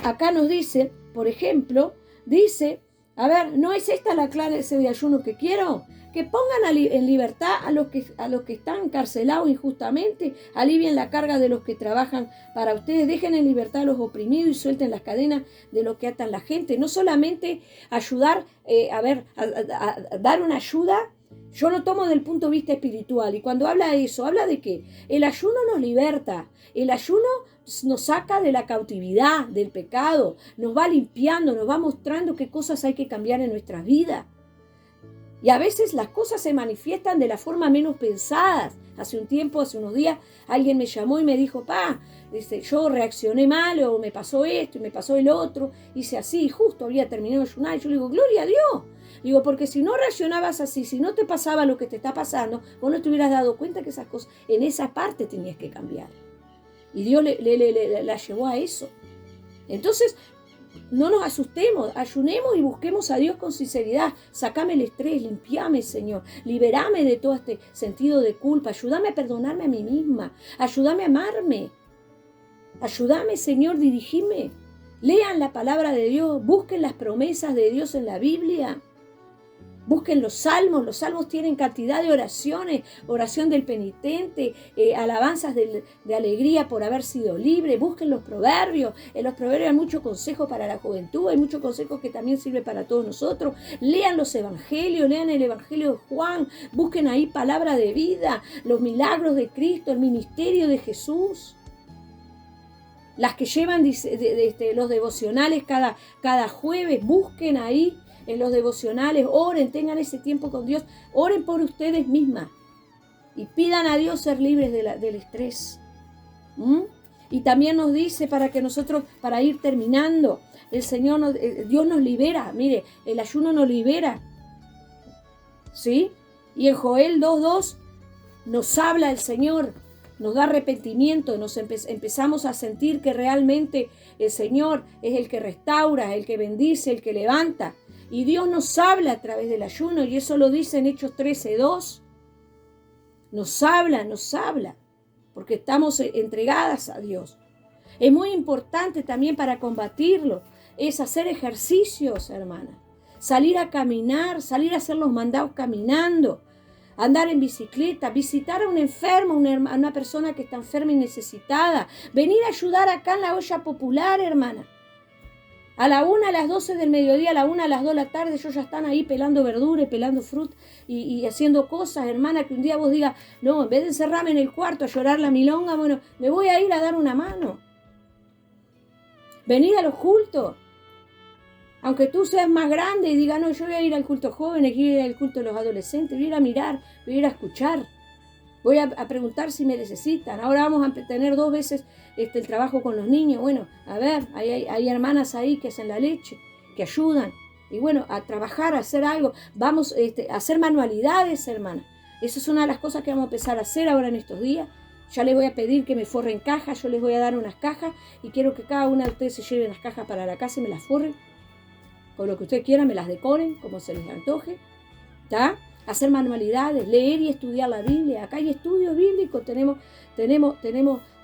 Acá nos dice, por ejemplo, dice, A ver, ¿no es esta la clase de ayuno que quiero? Que pongan en libertad a los que están encarcelados injustamente, alivien la carga de los que trabajan para ustedes, dejen en libertad a los oprimidos y suelten las cadenas de los que atan la gente. No solamente ayudar, a dar una ayuda. Yo lo tomo del punto de vista espiritual, y cuando habla de eso, habla de que el ayuno nos liberta, el ayuno nos saca de la cautividad, del pecado, nos va limpiando, nos va mostrando qué cosas hay que cambiar en nuestras vidas. Y a veces las cosas se manifiestan de la forma menos pensadas. Hace unos días, alguien me llamó y me dijo, yo reaccioné mal, o me pasó esto y me pasó el otro, hice así, y justo había terminado de ayunar, y yo le digo, gloria a Dios. Digo, porque si no reaccionabas así, si no te pasaba lo que te está pasando, vos no te hubieras dado cuenta que esas cosas, en esa parte tenías que cambiar. Y Dios la llevó a eso. Entonces, no nos asustemos, ayunemos y busquemos a Dios con sinceridad. Sacame el estrés, limpiame, Señor. Liberame de todo este sentido de culpa. Ayúdame a perdonarme a mí misma. Ayúdame a amarme. Ayúdame, Señor, dirigime. Lean la palabra de Dios. Busquen las promesas de Dios en la Biblia. Busquen los salmos tienen cantidad de oraciones, oración del penitente, alabanzas de alegría por haber sido libre. Busquen los proverbios, en los proverbios hay mucho consejo para la juventud, hay muchos consejos que también sirven para todos nosotros. Lean los evangelios, lean el evangelio de Juan, busquen ahí palabra de vida, los milagros de Cristo, el ministerio de Jesús. Las que llevan los devocionales cada jueves, busquen ahí en los devocionales, oren, tengan ese tiempo con Dios, oren por ustedes mismas y pidan a Dios ser libres del estrés. Y también nos dice para ir terminando, Dios nos libera, mire, el ayuno nos libera, ¿sí? Y en Joel 2:2 nos habla el Señor, nos da arrepentimiento, empezamos a sentir que realmente el Señor es el que restaura, el que bendice, el que levanta. Y Dios nos habla a través del ayuno, y eso lo dice en Hechos 13:2. Nos habla, porque estamos entregadas a Dios. Es muy importante también para combatirlo, es hacer ejercicios, hermana. Salir a caminar, salir a hacer los mandados caminando, andar en bicicleta, visitar a un enfermo, a una persona que está enferma y necesitada, venir a ayudar acá en la olla popular, hermana. A la 1, a las 12 del mediodía, a la 1, a las 2 de la tarde, ellos ya están ahí pelando verduras, pelando fruta y haciendo cosas, hermana, que un día vos digas, no, en vez de encerrarme en el cuarto a llorar la milonga, bueno, me voy a ir a dar una mano. Venir a los cultos. Aunque tú seas más grande y digas, no, yo voy a ir al culto jóvenes, voy a ir al culto de los adolescentes, voy a ir a mirar, voy a ir a escuchar. Voy a preguntar si me necesitan. Ahora vamos a tener 2 veces el trabajo con los niños. Bueno, a ver, hay hermanas ahí que hacen la leche, que ayudan. Y bueno, a trabajar, a hacer algo. Vamos a hacer manualidades, hermana. Esa es una de las cosas que vamos a empezar a hacer ahora en estos días. Ya les voy a pedir que me forren cajas. Yo les voy a dar unas cajas y quiero que cada una de ustedes se lleven las cajas para la casa y me las forren. Con lo que ustedes quieran, me las decoren, como se les antoje. ¿Está? Hacer manualidades, leer y estudiar la Biblia. Acá hay estudios bíblicos, tenemos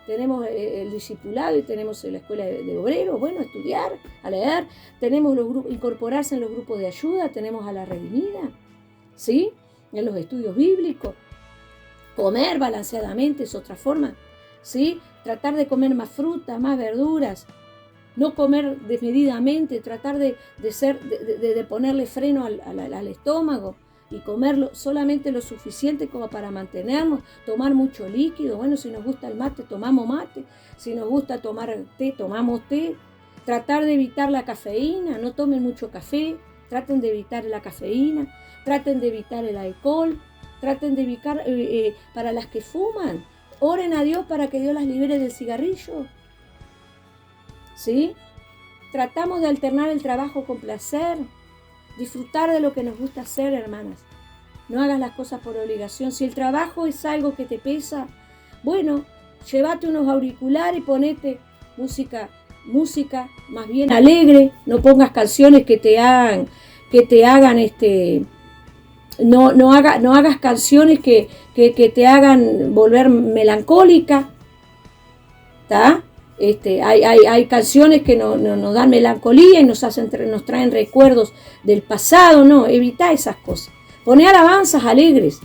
el discipulado y tenemos la escuela de obreros, bueno, estudiar, a leer, tenemos los grupos, incorporarse en los grupos de ayuda, tenemos a la redimida, ¿sí? En los estudios bíblicos, comer balanceadamente es otra forma, ¿sí? Tratar de comer más frutas, más verduras, no comer desmedidamente, tratar de ponerle freno al estómago. Y comer solamente lo suficiente como para mantenernos, tomar mucho líquido. Bueno, si nos gusta el mate, tomamos mate. Si nos gusta tomar té, tomamos té. Tratar de evitar la cafeína, no tomen mucho café. Traten de evitar la cafeína, traten de evitar el alcohol, traten de evitar, para las que fuman, oren a Dios para que Dios las libere del cigarrillo. ¿Sí? Tratamos de alternar el trabajo con placer. Disfrutar de lo que nos gusta hacer, hermanas. No hagas las cosas por obligación. Si el trabajo es algo que te pesa, bueno, llévate unos auriculares y ponete música más bien alegre. No pongas canciones que te hagan, no hagas canciones que te hagan volver melancólica. ¿Está? Hay canciones que nos dan melancolía y nos traen recuerdos del pasado. No, evita esas cosas. Poné alabanzas alegres,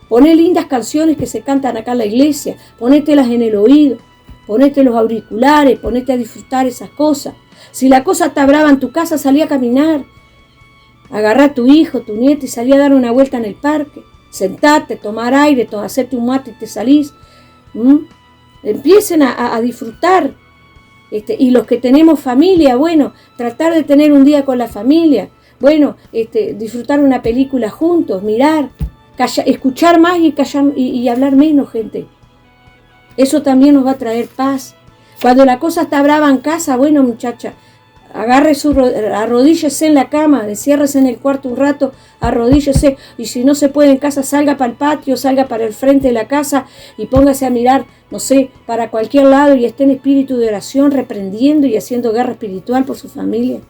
poné lindas canciones que se cantan acá en la iglesia, ponételas en el oído, ponete los auriculares, ponete a disfrutar esas cosas. Si la cosa está brava en tu casa, salí a caminar, agarrá a tu hijo, tu nieto y salí a dar una vuelta en el parque, sentate, tomar aire, hacerte un mate y te salís. Empiecen a disfrutar. Y los que tenemos familia, bueno, tratar de tener un día con la familia, bueno, disfrutar una película juntos, mirar, escuchar más y hablar menos, gente. Eso también nos va a traer paz. Cuando la cosa está brava en casa, bueno, muchacha, arrodíllese en la cama, enciérrese en el cuarto un rato, arrodíllese, y si no se puede en casa, salga para el patio, salga para el frente de la casa y póngase a mirar, no sé, para cualquier lado y esté en espíritu de oración, reprendiendo y haciendo guerra espiritual por su familia.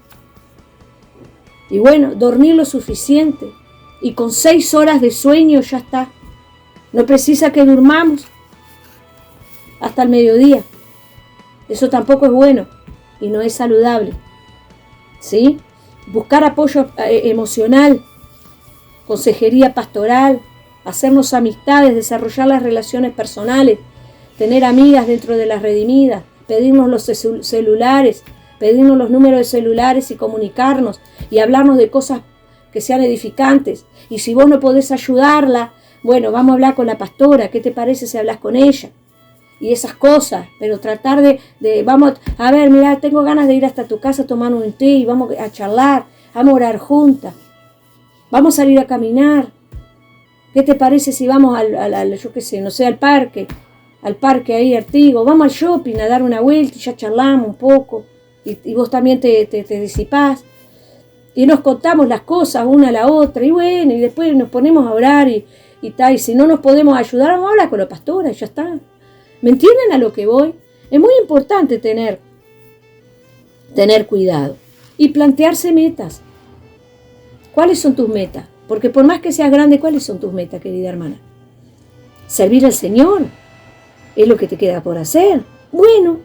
Y bueno, dormir lo suficiente, y con 6 horas de sueño ya está. No precisa que durmamos hasta el mediodía. Eso tampoco es bueno y no es saludable. ¿Sí? Buscar apoyo emocional, consejería pastoral, hacernos amistades, desarrollar las relaciones personales, tener amigas dentro de las redimidas, pedirnos los celulares, pedirnos los números de celulares y comunicarnos y hablarnos de cosas que sean edificantes. Y si vos no podés ayudarla, bueno, vamos a hablar con la pastora, ¿qué te parece si hablas con ella? Y esas cosas, pero tratar vamos a ver, mira, tengo ganas de ir hasta tu casa a tomar un té y vamos a charlar, vamos a orar juntas, vamos a salir a caminar. ¿Qué te parece si vamos yo qué sé, no sé, al parque ahí, Artigo, vamos al shopping a dar una vuelta y ya charlamos un poco, y vos también te disipás, y nos contamos las cosas una a la otra, y bueno, y después nos ponemos a orar y tal, y si no nos podemos ayudar, vamos a hablar con la pastora y ya está. ¿Me entienden a lo que voy? Es muy importante tener cuidado y plantearse metas. ¿Cuáles son tus metas? Porque por más que seas grande, ¿cuáles son tus metas, querida hermana? Servir al Señor. Es lo que te queda por hacer. Bueno,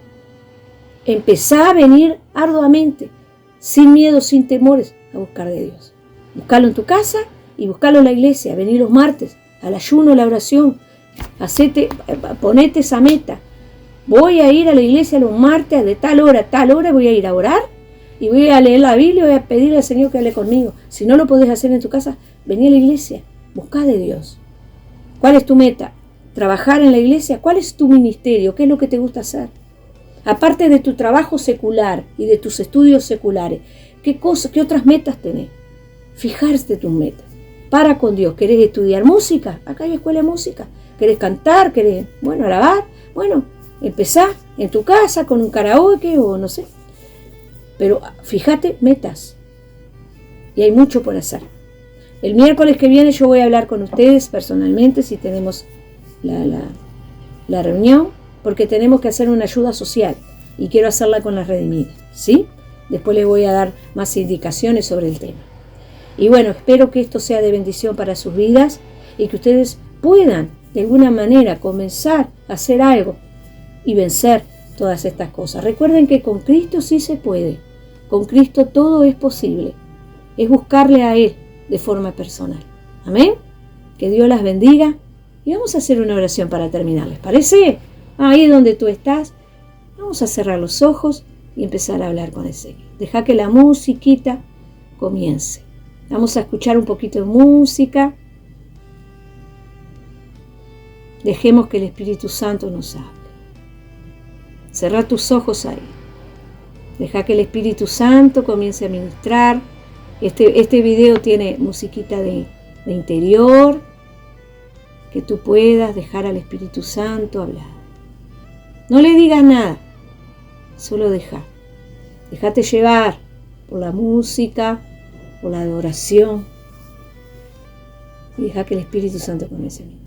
empezá a venir arduamente, sin miedo, sin temores, a buscar de Dios. Buscalo en tu casa y buscalo en la iglesia. Venir los martes, al ayuno, la oración. Ponete esa meta. Voy a ir a la iglesia los martes de tal hora a tal hora, voy a ir a orar y voy a leer la Biblia y voy a pedirle al Señor que hable conmigo. Si no lo podés hacer en tu casa, vení a la iglesia, buscá de Dios. ¿Cuál es tu meta? ¿Trabajar en la iglesia? ¿Cuál es tu ministerio? ¿Qué es lo que te gusta hacer? Aparte de tu trabajo secular y de tus estudios seculares, ¿qué otras metas tenés? Fijarse tus metas. Para con Dios. ¿Querés estudiar música? Acá hay escuela de música. ¿Querés cantar? ¿Querés, alabar? Bueno, empezá en tu casa con un karaoke o no sé. Pero fíjate metas. Y hay mucho por hacer. El miércoles que viene yo voy a hablar con ustedes personalmente si tenemos la reunión, porque tenemos que hacer una ayuda social y quiero hacerla con las redimidas, ¿sí? Después les voy a dar más indicaciones sobre el tema. Y bueno, espero que esto sea de bendición para sus vidas y que ustedes puedan de alguna manera comenzar a hacer algo y vencer todas estas cosas. Recuerden que con Cristo sí se puede. Con Cristo todo es posible. Es buscarle a Él de forma personal. Amén. Que Dios las bendiga. Y vamos a hacer una oración para terminar. ¿Les parece? Ahí donde tú estás, vamos a cerrar los ojos y empezar a hablar con el Señor. Deja que la musiquita comience. Vamos a escuchar un poquito de música. Dejemos que el Espíritu Santo nos hable. Cerrá tus ojos ahí. Deja que el Espíritu Santo comience a ministrar. Este video tiene musiquita de interior. Que tú puedas dejar al Espíritu Santo hablar. No le digas nada. Solo deja. Déjate llevar por la música, por la adoración. Y deja que el Espíritu Santo comience a ministrar.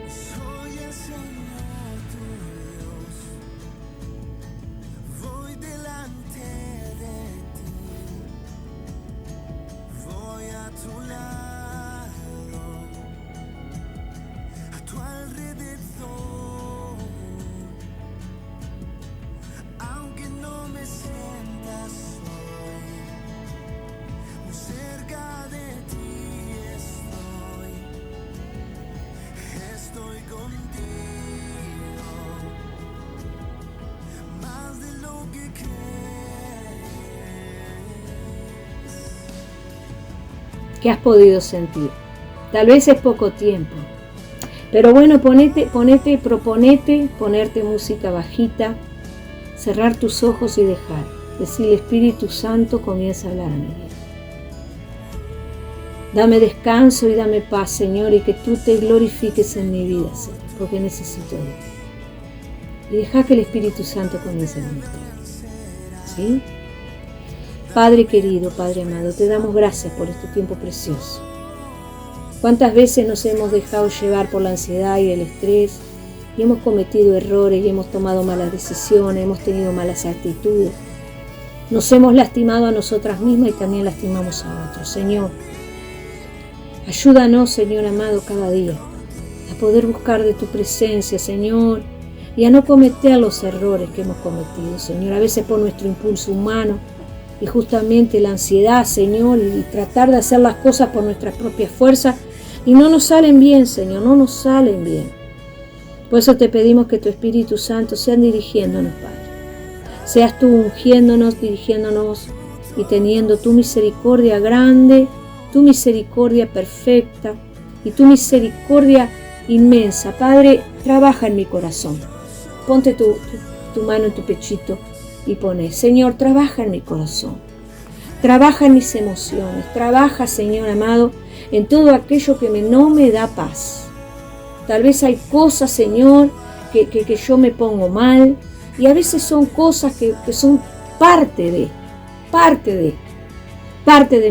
Soy ¿Qué has podido sentir? Tal vez es poco tiempo, pero bueno, proponete ponerte música bajita, cerrar tus ojos y decirle: Espíritu Santo, comienza a hablar a mi vida. Dame descanso y dame paz, Señor, y que tú te glorifiques en mi vida, Señor, porque necesito de ti. Y deja que el Espíritu Santo comience a ministrar. ¿Sí? Padre querido, Padre amado, te damos gracias por este tiempo precioso. ¿Cuántas veces nos hemos dejado llevar por la ansiedad y el estrés y hemos cometido errores y hemos tomado malas decisiones, hemos tenido malas actitudes? Nos hemos lastimado a nosotras mismas y también lastimamos a otros. Señor, ayúdanos, Señor amado, cada día a poder buscar de tu presencia, Señor, y a no cometer los errores que hemos cometido, Señor, a veces por nuestro impulso humano y justamente la ansiedad, Señor, y tratar de hacer las cosas por nuestras propias fuerzas y no nos salen bien, Señor, no nos salen bien. Por eso te pedimos que tu Espíritu Santo sea dirigiéndonos, Padre. Seas tú ungiéndonos, dirigiéndonos y teniendo tu misericordia grande, tu misericordia perfecta y tu misericordia inmensa. Padre, trabaja en mi corazón. Ponte tu mano en tu pechito y pone: Señor, trabaja en mi corazón. Trabaja en mis emociones. Trabaja, Señor amado, en todo aquello que no me da paz. Tal vez hay cosas, Señor, que yo me pongo mal, y a veces son cosas que son parte de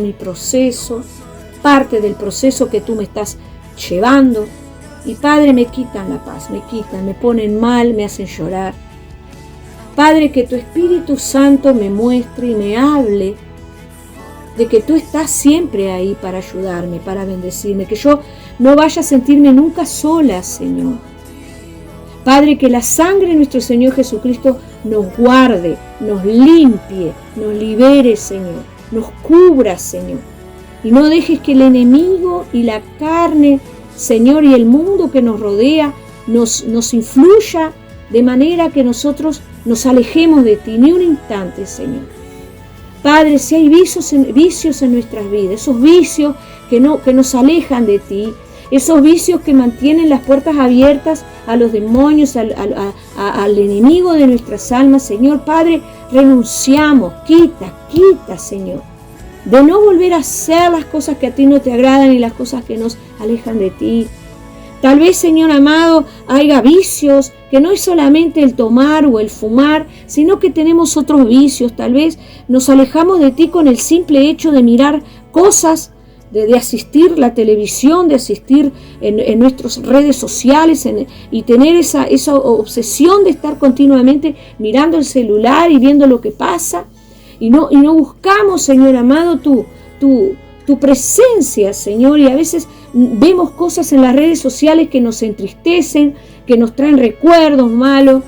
mi proceso, parte del proceso que tú me estás llevando. Y Padre, me quitan la paz, me ponen mal, me hacen llorar. Padre, que tu Espíritu Santo me muestre y me hable de que tú estás siempre ahí para ayudarme, para bendecirme, que yo no vaya a sentirme nunca sola, Señor. Padre, que la sangre de nuestro Señor Jesucristo nos guarde, nos limpie, nos libere, Señor, nos cubra, Señor. Y no dejes que el enemigo y la carne, Señor, y el mundo que nos rodea nos influya de manera que nosotros nos alejemos de ti ni un instante, Señor. Padre, si hay vicios en nuestras vidas, esos vicios que nos alejan de ti, esos vicios que mantienen las puertas abiertas a los demonios, al enemigo de nuestras almas, Señor, Padre, renunciamos, quita, Señor, de no volver a hacer las cosas que a ti no te agradan y las cosas que nos alejan de ti. Tal vez, Señor amado, haya vicios que no es solamente el tomar o el fumar, sino que tenemos otros vicios. Tal vez nos alejamos de ti con el simple hecho de mirar cosas, de asistir la televisión, de asistir en nuestras redes sociales y tener esa obsesión de estar continuamente mirando el celular y viendo lo que pasa. Y no buscamos, Señor amado, tu presencia, Señor, y a veces vemos cosas en las redes sociales que nos entristecen, que nos traen recuerdos malos,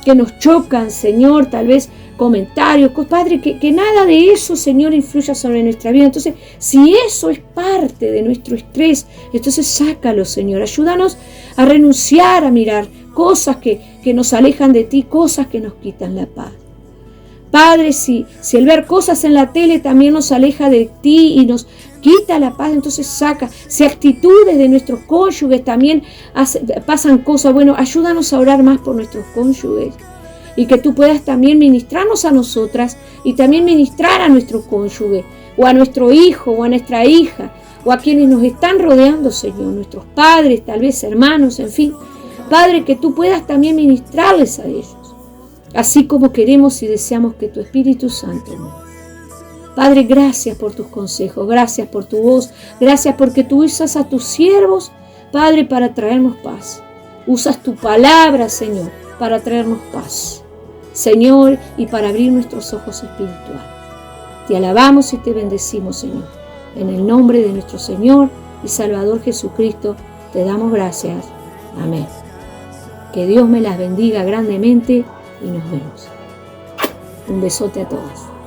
que nos chocan, Señor, tal vez comentarios, Padre, que nada de eso, Señor, influya sobre nuestra vida. Entonces, si eso es parte de nuestro estrés, entonces sácalo, Señor, ayúdanos a renunciar a mirar cosas que nos alejan de ti, cosas que nos quitan la paz. Padre, si el ver cosas en la tele también nos aleja de ti y nos quita la paz, entonces saca. Si actitudes de nuestros cónyuges también pasan cosas, bueno, ayúdanos a orar más por nuestros cónyuges. Y que tú puedas también ministrarnos a nosotras y también ministrar a nuestro cónyuge, o a nuestro hijo, o a nuestra hija, o a quienes nos están rodeando, Señor, nuestros padres, tal vez hermanos, en fin. Padre, que tú puedas también ministrarles a ellos. Así como queremos y deseamos que tu Espíritu Santo nos. Padre, gracias por tus consejos, gracias por tu voz, gracias porque tú usas a tus siervos, Padre, para traernos paz. Usas tu palabra, Señor, para traernos paz, Señor, y para abrir nuestros ojos espirituales. Te alabamos y te bendecimos, Señor. En el nombre de nuestro Señor y Salvador Jesucristo, te damos gracias. Amén. Que Dios me las bendiga grandemente. Y nos vemos. Un besote a todos.